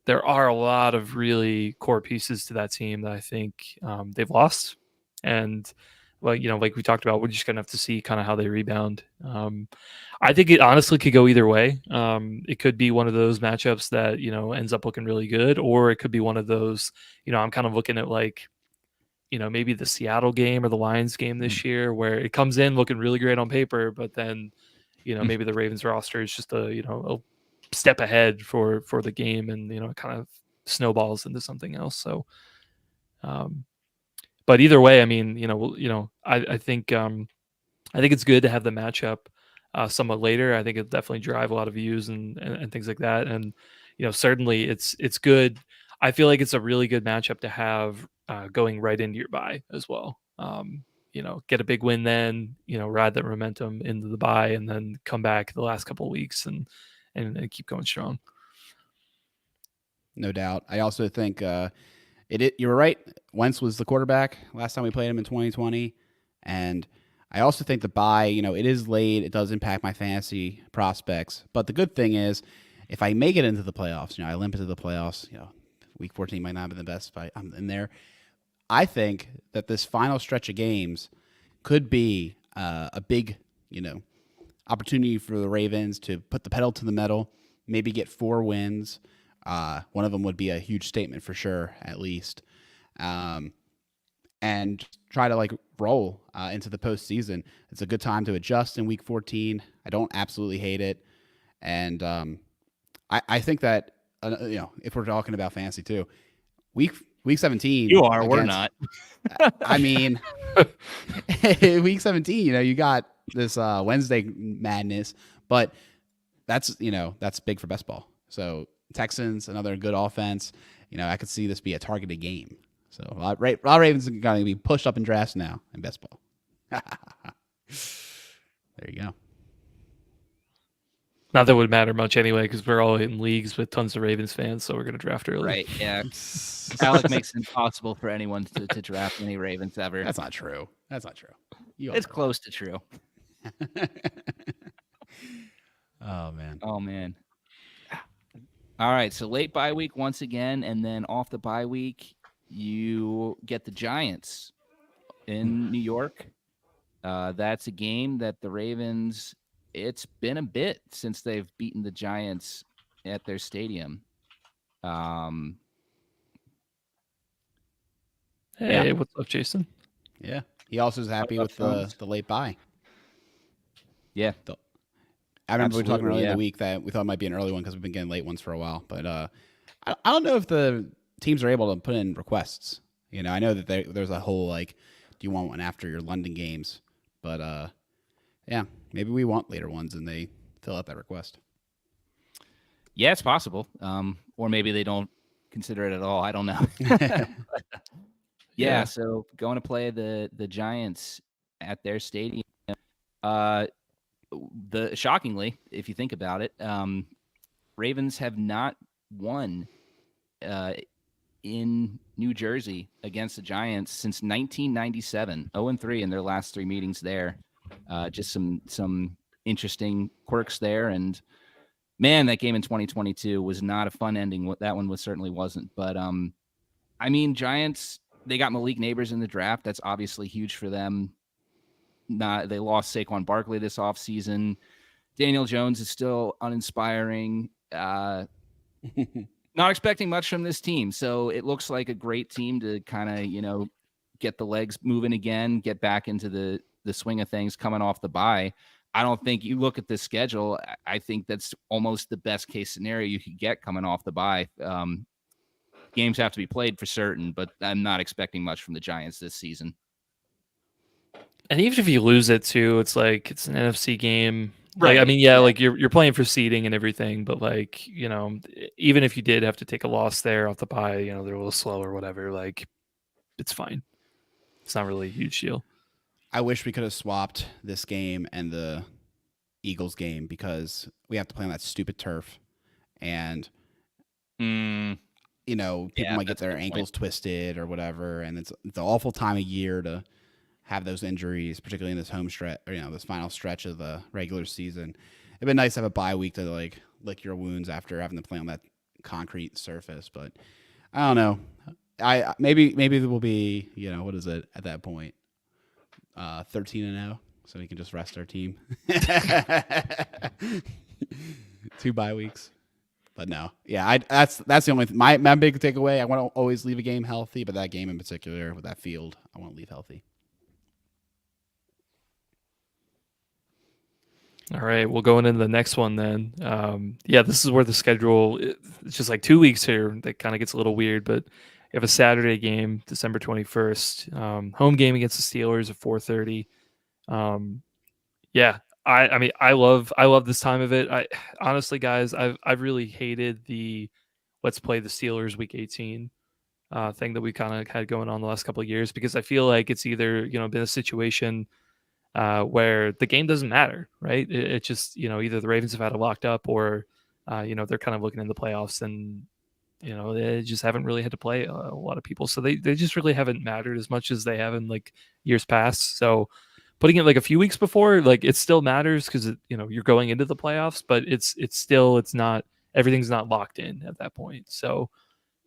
there are a lot of really core pieces to that team that I think they've lost. And well, like we talked about, we're just gonna have to see kind of how they rebound. I think it honestly could go either way. It could be one of those matchups that ends up looking really good, or it could be one of those. I'm kind of looking at like maybe the Seattle game or the Lions game this year, where it comes in looking really great on paper, but then maybe the Ravens roster is just a step ahead for the game, and it kind of snowballs into something else. So. But either way, I mean, I think it's good to have the matchup somewhat later. I think it'll definitely drive a lot of views and things like that. And certainly it's good. I feel like it's a really good matchup to have going right into your bye as well. Get a big win, then ride that momentum into the bye, and then come back the last couple of weeks and keep going strong. No doubt. I also think you were right. Wentz was the quarterback last time we played him in 2020. And I also think the bye, it is late. It does impact my fantasy prospects. But the good thing is, if I make it into the playoffs, I limp into the playoffs, week 14 might not be the best if I'm in there. I think that this final stretch of games could be a big, opportunity for the Ravens to put the pedal to the metal, maybe get 4 wins. One of them would be a huge statement for sure, at least. And try to roll into the postseason. It's a good time to adjust in week 14. I don't absolutely hate it. And I think that, if we're talking about fantasy too, week 17. You are, we're not. I mean, week 17, you got this Wednesday madness, but that's big for best ball. So Texans, another good offense. I could see this be a targeted game. So a lot of Ravens are going to be pushed up in drafts now in best ball. There you go. Not that it would matter much anyway, because we're all in leagues with tons of Ravens fans, so we're going to draft early. Right, yeah. Alec makes it impossible for anyone to draft any Ravens ever. That's not true. It's close to true. Oh, man. All right, so late bye week once again, and then off the bye week, you get the Giants in New York. That's a game that the Ravens, it's been a bit since they've beaten the Giants at their stadium. Hey, what's up, Jason? Yeah, he also is happy with the late bye. Yeah. I remember we were talking earlier in the week that we thought it might be an early one because we've been getting late ones for a while. But I don't know if the teams are able to put in requests. I know that there's a whole do you want one after your London games? But yeah, maybe we want later ones and they fill out that request. Yeah, it's possible. Or maybe they don't consider it at all. I don't know. Yeah, so going to play the Giants at their stadium. Shockingly, if you think about it, Ravens have not won in New Jersey against the Giants since 1997. 0-3 in their last 3 meetings there. Just some interesting quirks there, and man, that game in 2022 was not a fun ending. That one certainly wasn't. But I mean, Giants, they got Malik Neighbors in the draft. That's obviously huge for them. They lost Saquon Barkley this offseason. Daniel Jones is still uninspiring. Not expecting much from this team. So it looks like a great team to kind of, get the legs moving again, get back into the swing of things coming off the bye. I don't think you look at this schedule. I think that's almost the best case scenario you could get coming off the bye. Games have to be played for certain, but I'm not expecting much from the Giants this season. And even if you lose it too, it's an NFC game. Right. I mean, yeah, you're playing for seeding and everything, but even if you did have to take a loss there off the bye, they're a little slow or whatever, it's fine. It's not really a huge deal. I wish we could have swapped this game and the Eagles game because we have to play on that stupid turf. And, people might get their ankles twisted or whatever. And it's an awful time of year to have those injuries, particularly in this home stretch, or, this final stretch of the regular season. It'd been nice to have a bye week to lick your wounds after having to play on that concrete surface. But I don't know. Maybe there will be, what is it at that point? 13-0, so we can just rest our team. 2 bye weeks. But no, yeah, that's the only my big takeaway. I want to always leave a game healthy, but that game in particular with that field, I want to leave healthy. All right, we'll go into the next one then. This is where the schedule, it's just like 2 weeks here. That kind of gets a little weird, but you have a Saturday game, December 21st, home game against the Steelers at 4:30. I mean, I love this time of it. I honestly, guys, I've really hated the let's play the Steelers Week 18 thing that we kind of had going on the last couple of years, because I feel like it's either been a situation where the game doesn't matter, right? It just either the Ravens have had it locked up, or they're kind of looking in the playoffs, and they just haven't really had to play a lot of people, so they just really haven't mattered as much as they have in like years past. So putting it like a few weeks before, like it still matters because you're going into the playoffs, but it's not, everything's not locked in at that point. So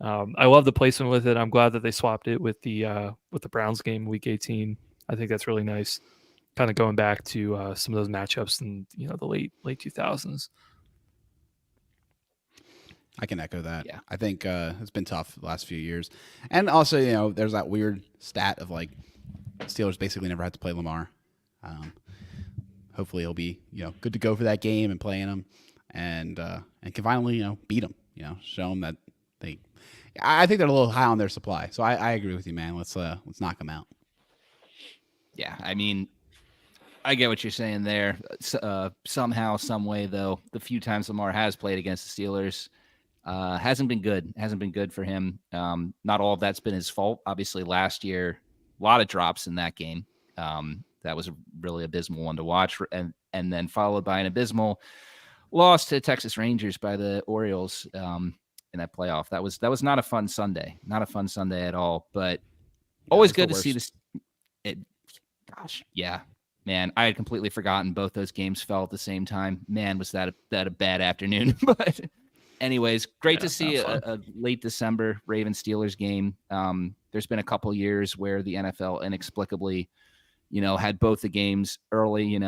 I love the placement with it. I'm glad that they swapped it with the Browns game week 18. I think that's really nice, kind of going back to some of those matchups in the late 2000s. I can echo that. Yeah. I think it's been tough the last few years, and also there's that weird stat of like Steelers basically never had to play Lamar. Hopefully he'll be good to go for that game and playing him, and can finally beat him. Show them that they. I think they're a little high on their supply, so I agree with you, man. Let's knock them out. Yeah, I mean, I get what you're saying there. Somehow, some way, though, the few times Lamar has played against the Steelers, hasn't been good. Hasn't been good for him. Not all of that's been his fault. Obviously, last year, a lot of drops in that game. That was a really abysmal one to watch, and then followed by an abysmal loss to Texas Rangers by the Orioles in that playoff. That was not a fun Sunday. Not a fun Sunday at all. But always good to see this. Gosh, yeah. Man, I had completely forgotten both those games fell at the same time. Man, was that a bad afternoon. But anyways, great to see a late December Ravens-Steelers game. There's been a couple years where the NFL inexplicably, had both the games early,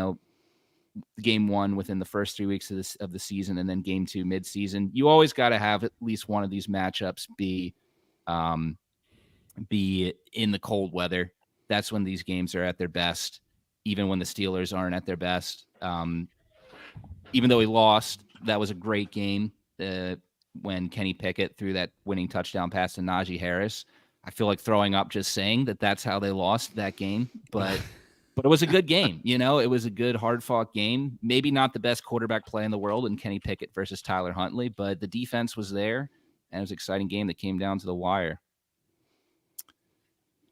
game 1 within the first 3 weeks of the season, and then game 2 mid-season. You always got to have at least one of these matchups be in the cold weather. That's when these games are at their best. Even when the Steelers aren't at their best. Even though he lost, that was a great game when Kenny Pickett threw that winning touchdown pass to Najee Harris. I feel like throwing up just saying that that's how they lost that game. But it was a good game. It was a good, hard-fought game. Maybe not the best quarterback play in the world in Kenny Pickett versus Tyler Huntley, but the defense was there, and it was an exciting game that came down to the wire.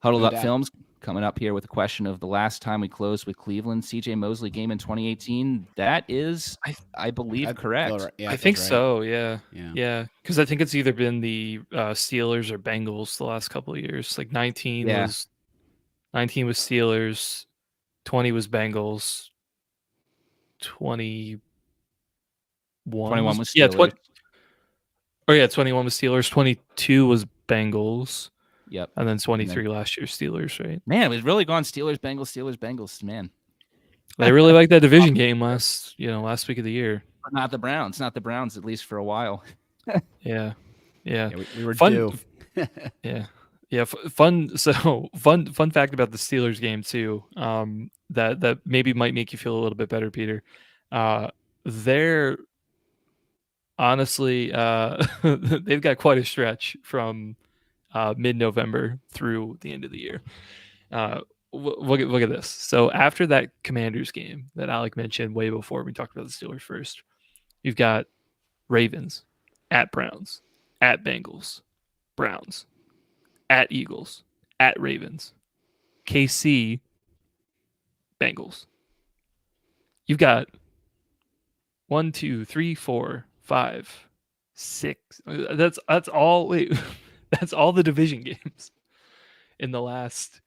Huddled Up Films coming up here with a question of the last time we closed with Cleveland, CJ Mosley game in 2018. That is, I believe, correct. Yeah, I think right. so. Yeah. Because I think it's either been the Steelers or Bengals the last couple of years. Like 19 was Steelers, 20 was Bengals, 21 was Steelers. 21 was Steelers, 22 was Bengals. Yep. And then 23 last year Steelers, right? Man, it was really gone Steelers, Bengals, man. They really liked that division game last week of the year. But not the Browns, at least for a while. Yeah. We were fun, due. Fun. So fun fact about the Steelers game too. That maybe might make you feel a little bit better, Peter. They're honestly they've got quite a stretch from mid-November through the end of the year. Look at this. So after that Commanders game that Alec mentioned way before we talked about the Steelers first, you've got Ravens at Browns, at Bengals, Browns, at Eagles, at Ravens, KC, Bengals. You've got 1, 2, 3, 4, 5, 6. That's all. Wait. That's all the division games in the last,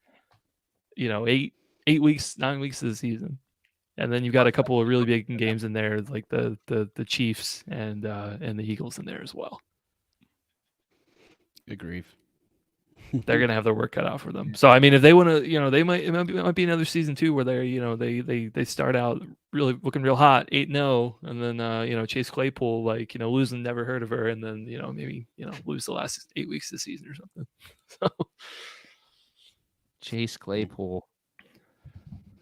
8 weeks, 9 weeks of the season, and then you've got a couple of really big games in there, like the Chiefs and the Eagles in there as well. Good grief. they're gonna have their work cut out for them. So I mean, if they want to, it might be another season 2 where they start out really looking real hot, 8-0, and then Chase Claypool losing, never heard of her, and then maybe lose the last 8 weeks of the season or something. So Chase Claypool,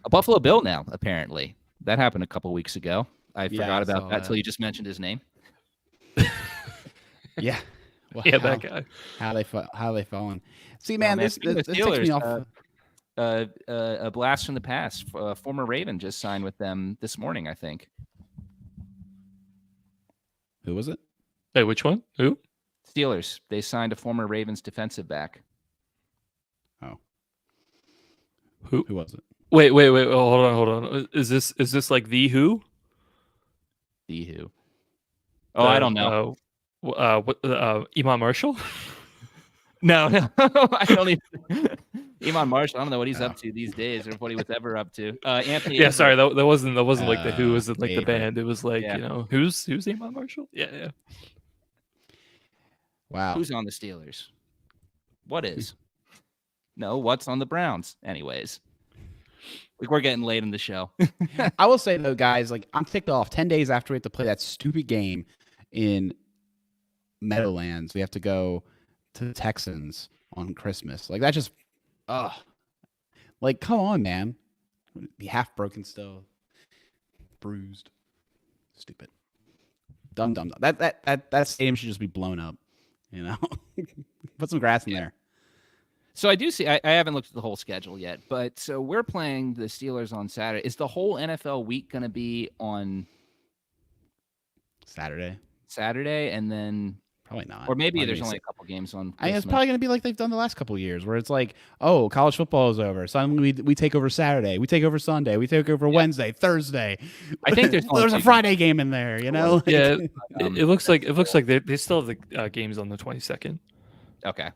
a Buffalo Bill now, apparently. That happened a couple weeks ago. I forgot about that until you just mentioned his name. Yeah. Well, yeah, that guy. How they fallen. See, man, this takes me off. A blast from the past. Former Raven just signed with them this morning, I think. Who was it? Hey, which one? Who? Steelers. They signed a former Ravens defensive back. Oh. Who was it? Wait. Oh, hold on. Is this like the Who? The Who? Oh, I don't know. Iman Marshall? No, I don't even. Iman Marshall. I don't know what he's up to these days, or what he was ever up to. Anthony. Yeah, sorry, that wasn't like the Who. Was it like Avery. the band? It was like who's Iman Marshall? Yeah. Wow. Who's on the Steelers? What is? No, what's on the Browns? Anyways, we're getting late in the show. I will say though, guys, I'm ticked off. 10 days after we have to play that stupid game in Meadowlands, we have to go to the Texans on Christmas. That just, come on, man. Be half broken still, bruised, stupid, dumb. That stadium should just be blown up. Put some grass in there. So I do see. I haven't looked at the whole schedule yet, but so we're playing the Steelers on Saturday. Is the whole NFL week going to be on Saturday, and then probably not, or maybe there's only a couple games on. It's probably going to be like they've done the last couple of years, where it's like, oh, college football is over. Suddenly we take over Saturday, we take over Sunday, we take over Wednesday, Thursday. I think there's a Friday game in there, Yeah, it looks like they still have the games on the 22nd. Okay.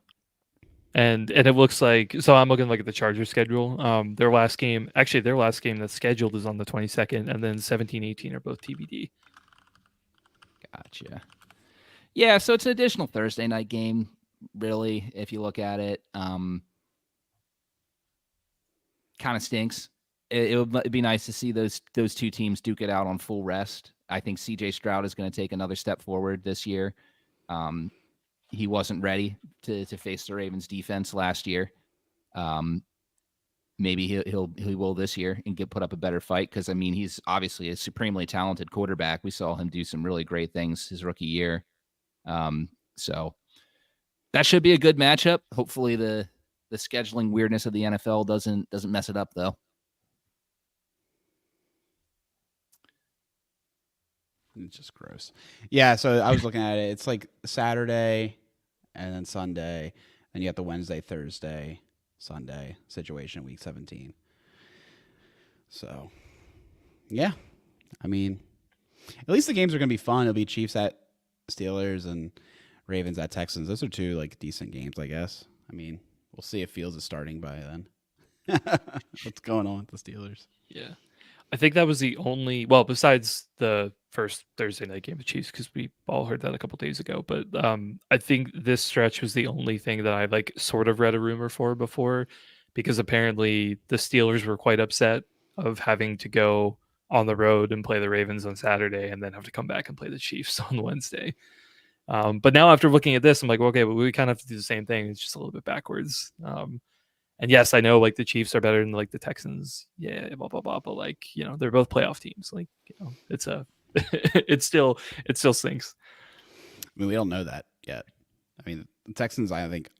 And it looks like, so I'm looking at the Chargers schedule. Their last game that's scheduled is on the 22nd, and then 17-18 are both TBD. Gotcha. Yeah, so it's an additional Thursday night game, really, if you look at it. Kind of stinks. It would be nice to see those two teams duke it out on full rest. I think C.J. Stroud is going to take another step forward this year. He wasn't ready to face the Ravens defense last year. Maybe he will this year and put up a better fight, because he's obviously a supremely talented quarterback. We saw him do some really great things his rookie year. So that should be a good matchup. Hopefully the scheduling weirdness of the NFL doesn't mess it up though. It's just gross. Yeah, so I was looking at it. It's like Saturday and then Sunday. Then you have the Wednesday, Thursday, Sunday situation, week 17. So, yeah. At least the games are going to be fun. It'll be Chiefs at Steelers and Ravens at Texans. Those are two, decent games, I guess. We'll see if Fields is starting by then. What's going on with the Steelers? Yeah. I think that was the only, well, besides the first Thursday night game of Chiefs, because we all heard that a couple days ago. But I think this stretch was the only thing that I sort of read a rumor for before, because apparently the Steelers were quite upset of having to go on the road and play the Ravens on Saturday and then have to come back and play the Chiefs on Wednesday. But now after looking at this, I'm like, well, okay, but we kind of have to do the same thing. It's just a little bit backwards. And yes, I know the Chiefs are better than the Texans. Yeah, blah blah blah. But they're both playoff teams. It's it still stinks. We don't know that yet. The Texans. I think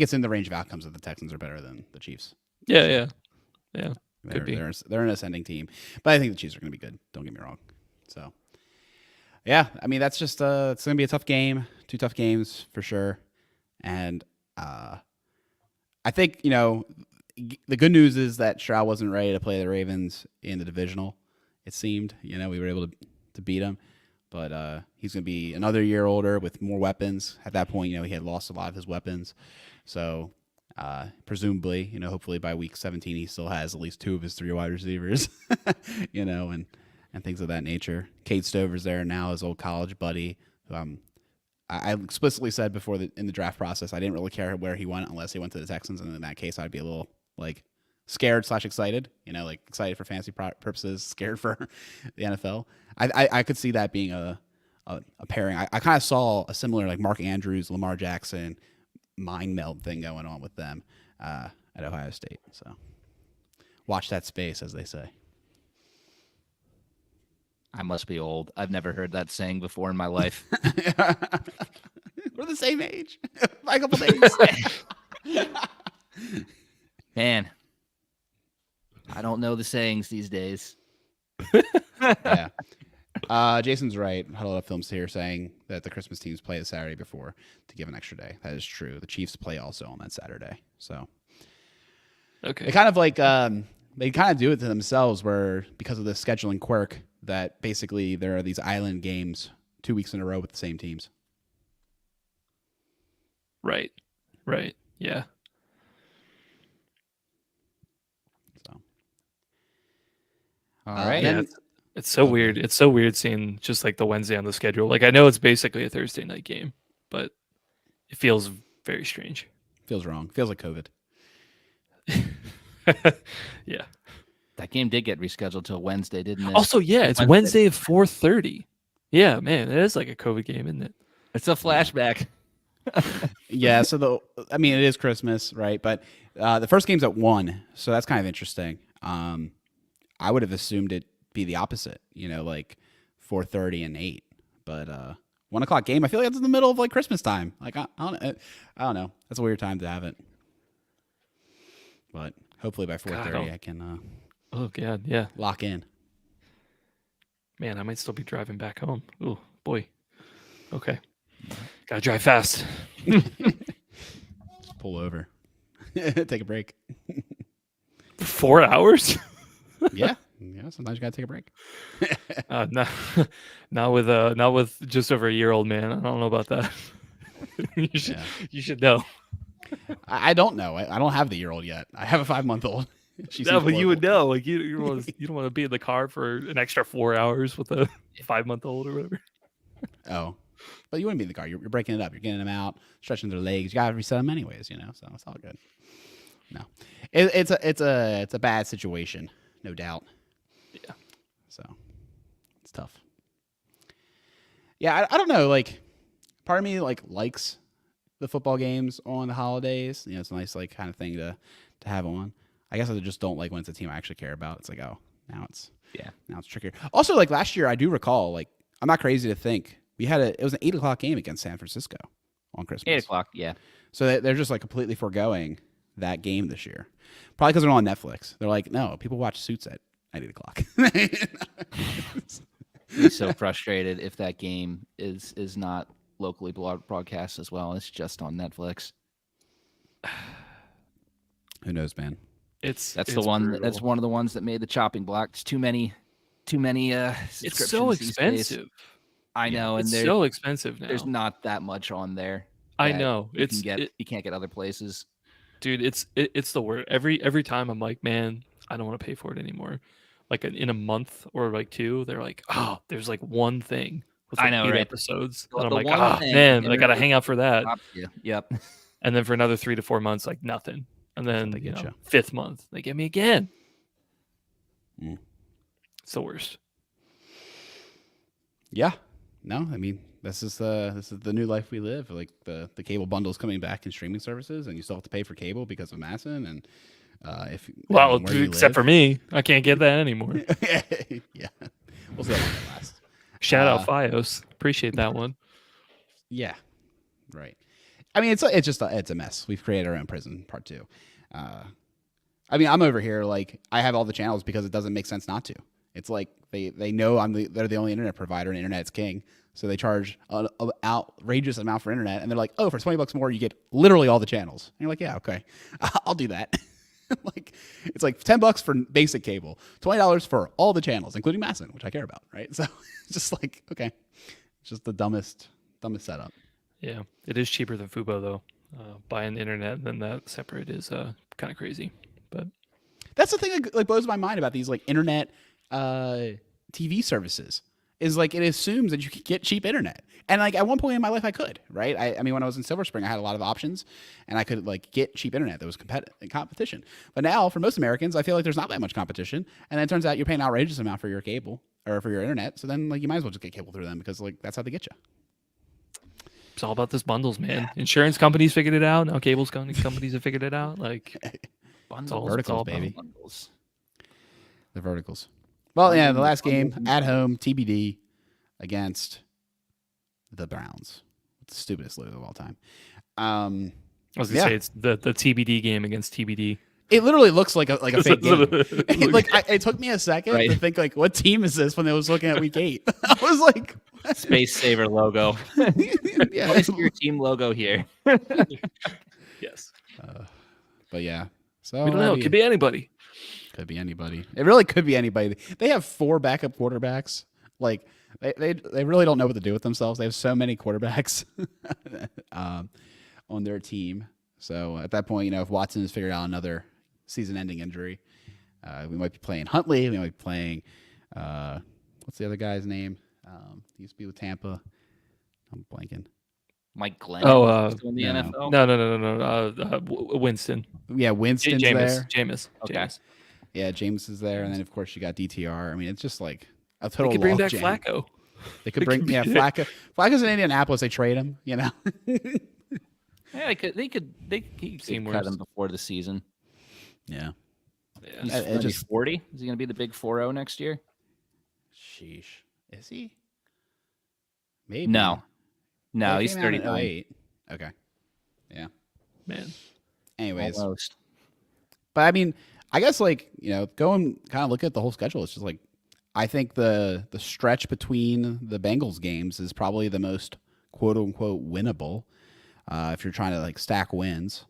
it's in the range of outcomes that the Texans are better than the Chiefs. Yeah. They're an ascending team, but I think the Chiefs are going to be good. Don't get me wrong. So, yeah, that's just it's going to be a tough game. 2 tough games for sure, and I think, the good news is that Stroud wasn't ready to play the Ravens in the divisional, it seemed. We were able to beat him. But he's going to be another year older with more weapons. At that point, he had lost a lot of his weapons. So presumably, hopefully by week 17, he still has at least 2 of his 3 wide receivers, and things of that nature. Kate Stover's there now, his old college buddy, who I'm I explicitly said before in the draft process I didn't really care where he went unless he went to the Texans, and in that case I'd be a little like scared / excited, like excited for fantasy purposes, scared for the NFL. I could see that being a pairing. I kind of saw a similar like Mark Andrews, Lamar Jackson mind meld thing going on with them at Ohio State. So watch that space, as they say. I must be old. I've never heard that saying before in my life. We're the same age by a couple days. Man, I don't know the sayings these days. Yeah. Jason's right. Huddle Up Films here saying that the Christmas teams play the Saturday before to give an extra day. That is true. The Chiefs play also on that Saturday. So Okay. they kind of like they kind of do it to themselves, where because of the scheduling quirk that basically there are these island games 2 weeks in a row with the same teams. Right. Yeah. So All right. Yeah, it's so weird. It's so weird seeing just like the Wednesday on the schedule. Like I know it's basically a Thursday night game, but it feels very strange. Feels wrong. Feels like COVID. Yeah. That game did get rescheduled till Wednesday, didn't it? Also, yeah, it's Wednesday at 4:30. Yeah, man, it is like a COVID game, isn't it? It's a flashback. Yeah, so it is Christmas, right? But the first game's at 1, so that's kind of interesting. I would have assumed it'd be the opposite, like 4:30 and 8. But 1 o'clock game, I feel like it's in the middle of like Christmas time. Like I don't know. That's a weird time to have it. But hopefully by 4:30 I can Oh god, yeah. lock in. Man, I might still be driving back home. Oh boy. Okay. Gotta drive fast. Just pull over. Take a break. 4 hours? Yeah, sometimes you gotta take a break. No, not with just over a year old man. I don't know about that. You should know. I don't know. I don't have the year-old yet. I have a 5-month-old. Yeah, but you would know. Like you don't want to be in the car for an extra 4 hours with a 5-month-old or whatever. Oh, but you wouldn't be in the car. You're breaking it up. You're getting them out, stretching their legs. You gotta reset them anyways, so it's all good. No, it's a bad situation, no doubt. Yeah. So it's tough. Yeah, I don't know. Like, part of me likes the football games on the holidays. It's a nice kind of thing to have on. I guess I just don't like when it's a team I actually care about. It's like, oh, now it's trickier. Also, last year, I do recall, I'm not crazy to think it was an 8 o'clock game against San Francisco on Christmas. 8 o'clock, yeah. So they're just completely foregoing that game this year. Probably because they're on Netflix. They're like, no, people watch Suits at 8 o'clock. Be so frustrated if that game is not locally broadcast as well. It's just on Netflix. Who knows, man? That's the one. Brutal. That's one of the ones that made the chopping block. It's too many. It's so expensive. I know, and it's so expensive now. There's not that much on there. I know. You can't get other places. Dude, it's the word. Every time I'm like, man, I don't want to pay for it anymore. Like in a month or 2, they're like, oh, there's one thing with 8 episodes. And I'm like, man, I gotta hang out for that. Yep. And then for another 3 to 4 months, nothing. And then they get you. 5th month, they get me again. Mm. It's the worst. Yeah. No, this is the new life we live. Like the cable bundle's coming back in streaming services, and you still have to pay for cable because of Masson. And except for me, I can't get that anymore. Yeah, we'll see how long it lasts. Shout out FiOS. Appreciate that one. Yeah, right. It's a mess. We've created our own prison, part 2. I'm over here I have all the channels because it doesn't make sense not to. It's like they know they're the only internet provider and internet's king, so they charge an outrageous amount for internet, and they're like, oh, for $20 more you get literally all the channels. And you're like, yeah, okay, I'll do that. It's like $10 for basic cable, $20 for all the channels, including Masson, which I care about, right? So it's just okay, it's just the dumbest setup. Yeah, it is cheaper than Fubo though. Buying the internet and then that separate is kind of crazy. But that's the thing that blows my mind about these internet TV services is like it assumes that you can get cheap internet. And like at one point in my life, I could, right? I mean, when I was in Silver Spring, I had a lot of options, and I could like get cheap internet that was competition. But now, for most Americans, I feel like there's not that much competition, and then it turns out you're paying an outrageous amount for your cable or for your internet. So then, like, you might as well just get cable through them because like that's how they get you. It's all about this bundles, man. Insurance companies figured it out. Now cables companies have figured it out. Like Bundles, verticals, baby. Bundles. The verticals. Well, yeah, the last game at home, TBD against the Browns. The stupidest logo of all time. I was gonna say it's the TBD game against TBD. It literally looks like a fake game. It took me a second to think like, what team is this when I was looking at week 8? I was like, Space Saver logo. yeah. What is your team logo here? Yes. But yeah, so We don't know. It could be anybody. Could be anybody. It really could be anybody. They have 4 backup quarterbacks. Like they really don't know what to do with themselves. They have so many quarterbacks on their team. So at that point, if Watson has figured out another season-ending injury, we might be playing Huntley. We might be playing what's the other guy's name? He used to be with Tampa. I'm blanking. Mike Glenn. Still in the NFL. No. Winston. Yeah, Winston's Jameis. there. Jameis. Okay. Jameis. Yeah, James is there, and then of course you got DTR. I mean, it's just like a They total. could bring back logjam. Flacco. They could bring Flacco. Flacco's in Indianapolis. They trade him. Yeah, they could Seem cut worse. him before the season. Yeah. He's It gonna be just- 40. Is he going to be the big 4-0 next year? Sheesh. Is he? Maybe. No, Well, he he's came out in 39. 08. Okay. Yeah. Man. Anyways, Almost. but I mean, I guess like go and kind of look at the whole schedule. It's just like I think the stretch between the Bengals games is probably the most quote unquote winnable if you're trying to like stack wins,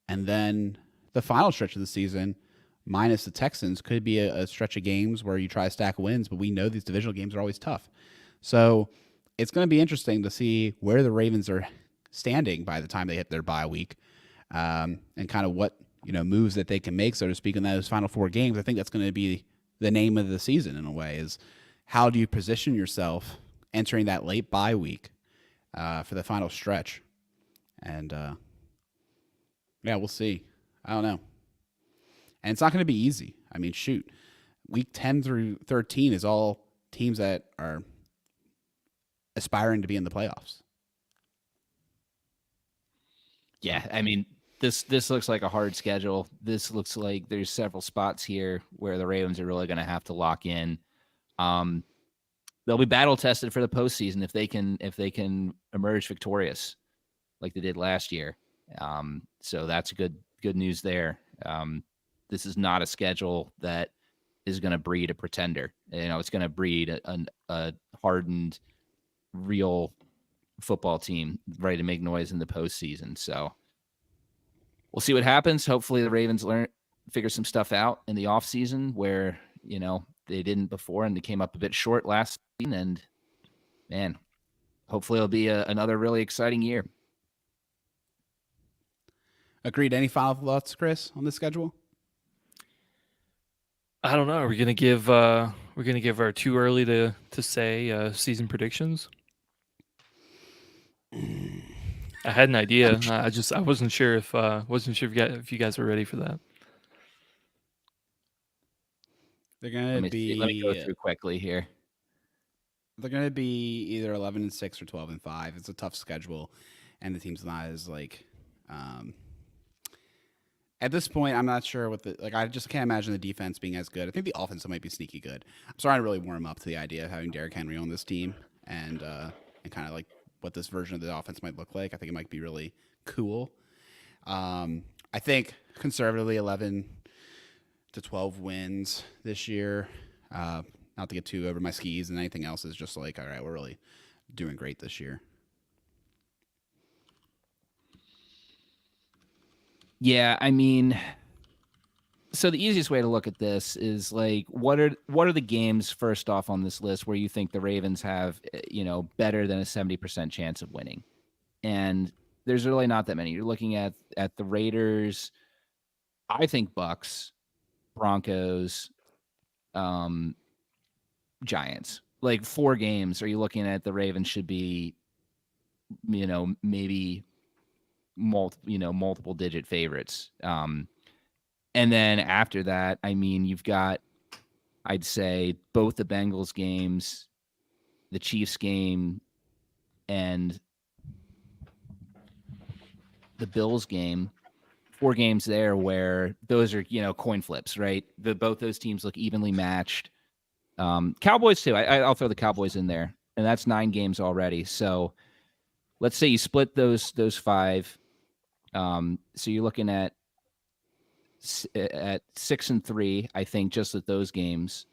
and then the final stretch of the season minus the Texans could be a stretch of games where you try to stack wins, but we know these divisional games are always tough. So it's going to be interesting to see where the Ravens are standing by the time they hit their bye week, and kind of what moves that they can make, so to speak, in those final 4 games. I think that's going to be the name of the season in a way, is how do you position yourself entering that late bye week for the final stretch. And yeah, we'll see. I don't know. And it's not going to be easy. I mean, shoot, week 10 through 13 is all teams that are aspiring to be in the playoffs. Yeah, I mean, this looks like a hard schedule. This looks like there's several spots here where the Ravens are really going to have to lock in. They'll be battle tested for the postseason if they can emerge victorious like they did last year. So that's good news there. This is not a schedule that is going to breed a pretender. It's going to breed a hardened, real football team ready to make noise in the postseason. So we'll see what happens. Hopefully the Ravens figure some stuff out in the offseason where, they didn't before and they came up a bit short last season. And man, hopefully it'll be another really exciting year. Agreed. Any final thoughts, Chris, on the schedule? I don't know. Are we gonna give our too early to say season predictions? I had an idea. I wasn't sure if you guys were ready for that. They're gonna Let me go through quickly here. They're gonna be either 11-6 or 12-5. It's a tough schedule, and the team's not as like. At this point, I'm not sure what I just can't imagine the defense being as good. I think the offense might be sneaky good. I'm starting to really warm up to the idea of having Derrick Henry on this team and kind of like what this version of the offense might look like. I think it might be really cool. I think conservatively 11 to 12 wins this year. Not to get too over my skis, and anything else is just like, all right, we're really doing great this year. Yeah, I mean, so the easiest way to look at this is like, what are the games first off on this list where you think the Ravens have, better than a 70% chance of winning? And there's really not that many. You're looking at the Raiders, I think Bucks, Broncos, Giants. like 4 games, are you looking at the Ravens should be, maybe multiple digit favorites. And then after that, I mean, you've got, I'd say, both the Bengals games, the Chiefs game, and the Bills game. 4 games there where those are, coin flips, right? Both those teams look evenly matched. Cowboys too. I'll throw the Cowboys in there, and that's 9 games already. So let's say you split those 5. So you're looking at 6-3, I think, just at those games.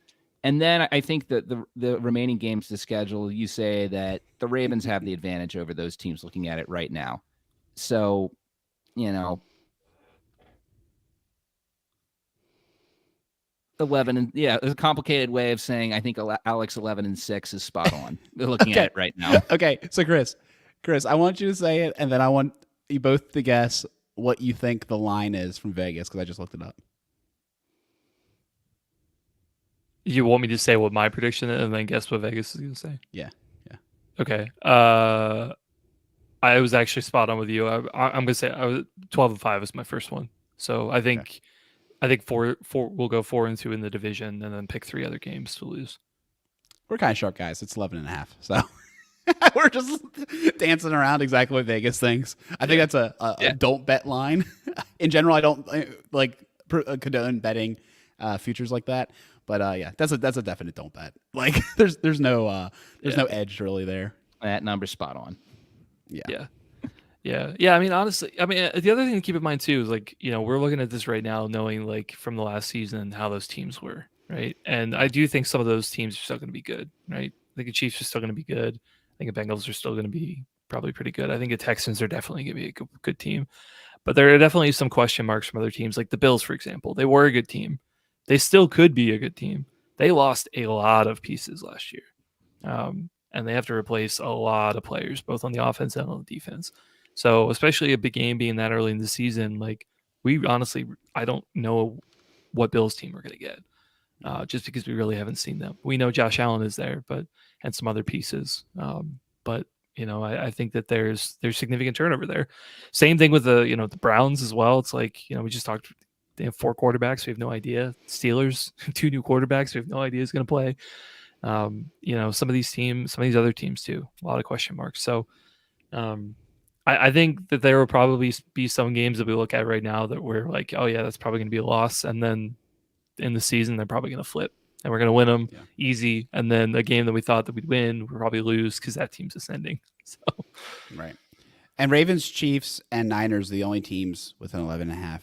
And then I think that the remaining games to schedule, you say that the Ravens have the advantage over those teams looking at it right now. So, 11 and it's a complicated way of saying I think Alex 11-6 is spot on. We're looking at it right now. Okay, so Chris, I want you to say it, and then I want you both to guess what you think the line is from Vegas because I just looked it up. You want me to say what my prediction is and then guess what Vegas is going to say? Yeah. Okay. I was actually spot on with you. I'm going to say 12-5 is my first one. So I think four we'll go 4-2 in the division and then pick 3 other games to lose. We're kind of short guys. It's 11.5. So we're just dancing around exactly what Vegas thinks. I think that's a don't bet line. In general, I don't condone betting futures like that. But that's a definite don't bet. Like there's no edge really there. That number's spot on. Yeah. I mean, honestly, the other thing to keep in mind too is we're looking at this right now, knowing from the last season how those teams were, right? And I do think some of those teams are still going to be good, right? I think the Chiefs are still going to be good. I think the Bengals are still going to be probably pretty good. I think the Texans are definitely going to be a good team, but there are definitely some question marks from other teams, like the Bills, for example. They were a good team. They still could be a good team. They lost a lot of pieces last year, and they have to replace a lot of players, both on the offense and on the defense. So especially a big game being that early in the season, I don't know what Bills team we're going to get, just because we really haven't seen them. We know Josh Allen is there, and some other pieces. But I think that there's significant turnover there. Same thing with the Browns as well. It's we just talked. They have 4 quarterbacks. We have no idea. Steelers, 2 new quarterbacks. We have no idea who's going to play. Some of these other teams too. A lot of question marks. So, I think that there will probably be some games that we look at right now that we're like, oh yeah, that's probably going to be a loss. And then in the season, they're probably going to flip and we're going to win them easy. And then a game that we thought that we'd win, we'll probably lose because that team's ascending. So, right. And Ravens, Chiefs, and Niners, the only teams with an 11.5.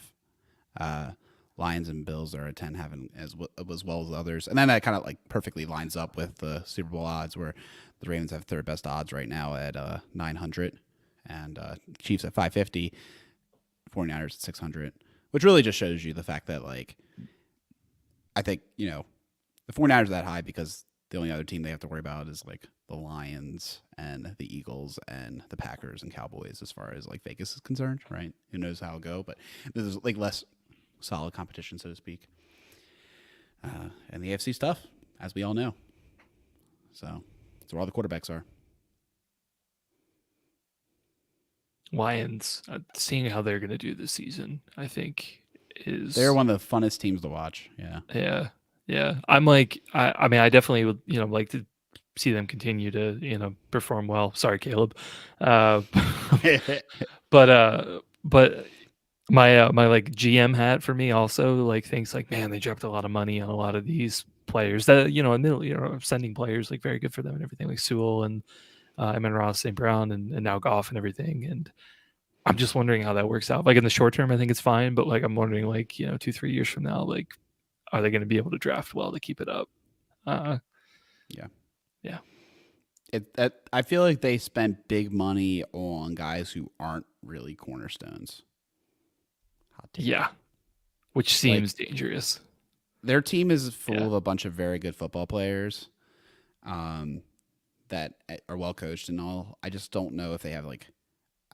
Lions and Bills are at 10, having as well as others. And then that kind of perfectly lines up with the Super Bowl odds where the Ravens have 3rd best odds right now at 900 and Chiefs at 550, 49ers at 600, which really just shows you the fact that I think, the 49ers are that high because the only other team they have to worry about is the Lions and the Eagles and the Packers and Cowboys as far as Vegas is concerned, right? Who knows how it'll go, but there's less solid competition, so to speak. And the AFC stuff, as we all know. So that's where all the quarterbacks are. Lions, seeing how they're going to do this season, I think they're one of the funnest teams to watch. Yeah. I'm I definitely would, like to see them continue to, perform well. Sorry, Caleb. But my GM hat for me also thinks man, they dropped a lot of money on a lot of these players that sending players very good for them and everything, like Sewell and Amon-Ra St. Brown and now Goff and everything. And I'm just wondering how that works out. In the short term, I think it's fine, but I'm wondering 2-3 years from now, are they going to be able to draft well to keep it up? Yeah. I feel like they spent big money on guys who aren't really cornerstones. Yeah, which seems dangerous. Their team is full of a bunch of very good football players that are well coached and all. I just don't know if they have I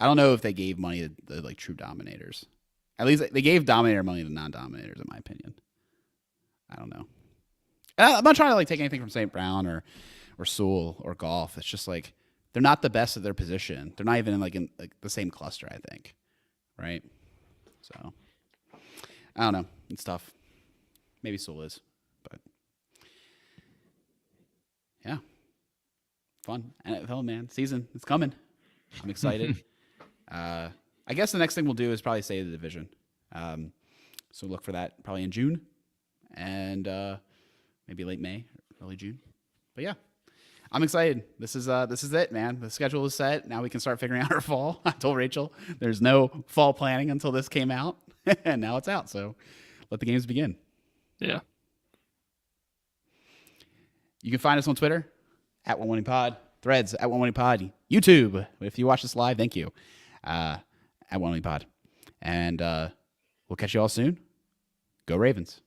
don't know if they gave money to the true dominators. At least they gave dominator money to non-dominators, in my opinion. I don't know. I'm not trying to take anything from St. Brown or or Sewell or Golf. It's just like they're not the best at their position. They're not even in like the same cluster, I think. Right? So I don't know. It's tough. Maybe Sewell is, but yeah. Fun. NFL, man. Season. It's coming. I'm excited. I guess the next thing we'll do is probably say the division. So look for that probably in June and maybe late May, early June. But yeah, I'm excited. This is it, man. The schedule is set. Now we can start figuring out our fall. I told Rachel there's no fall planning until this came out, and now it's out. So let the games begin. Yeah. You can find us on Twitter at One Winning Pod, Threads at One Winning Pod, YouTube. If you watch this live, thank you. At One Winning Pod, and we'll catch you all soon. Go Ravens.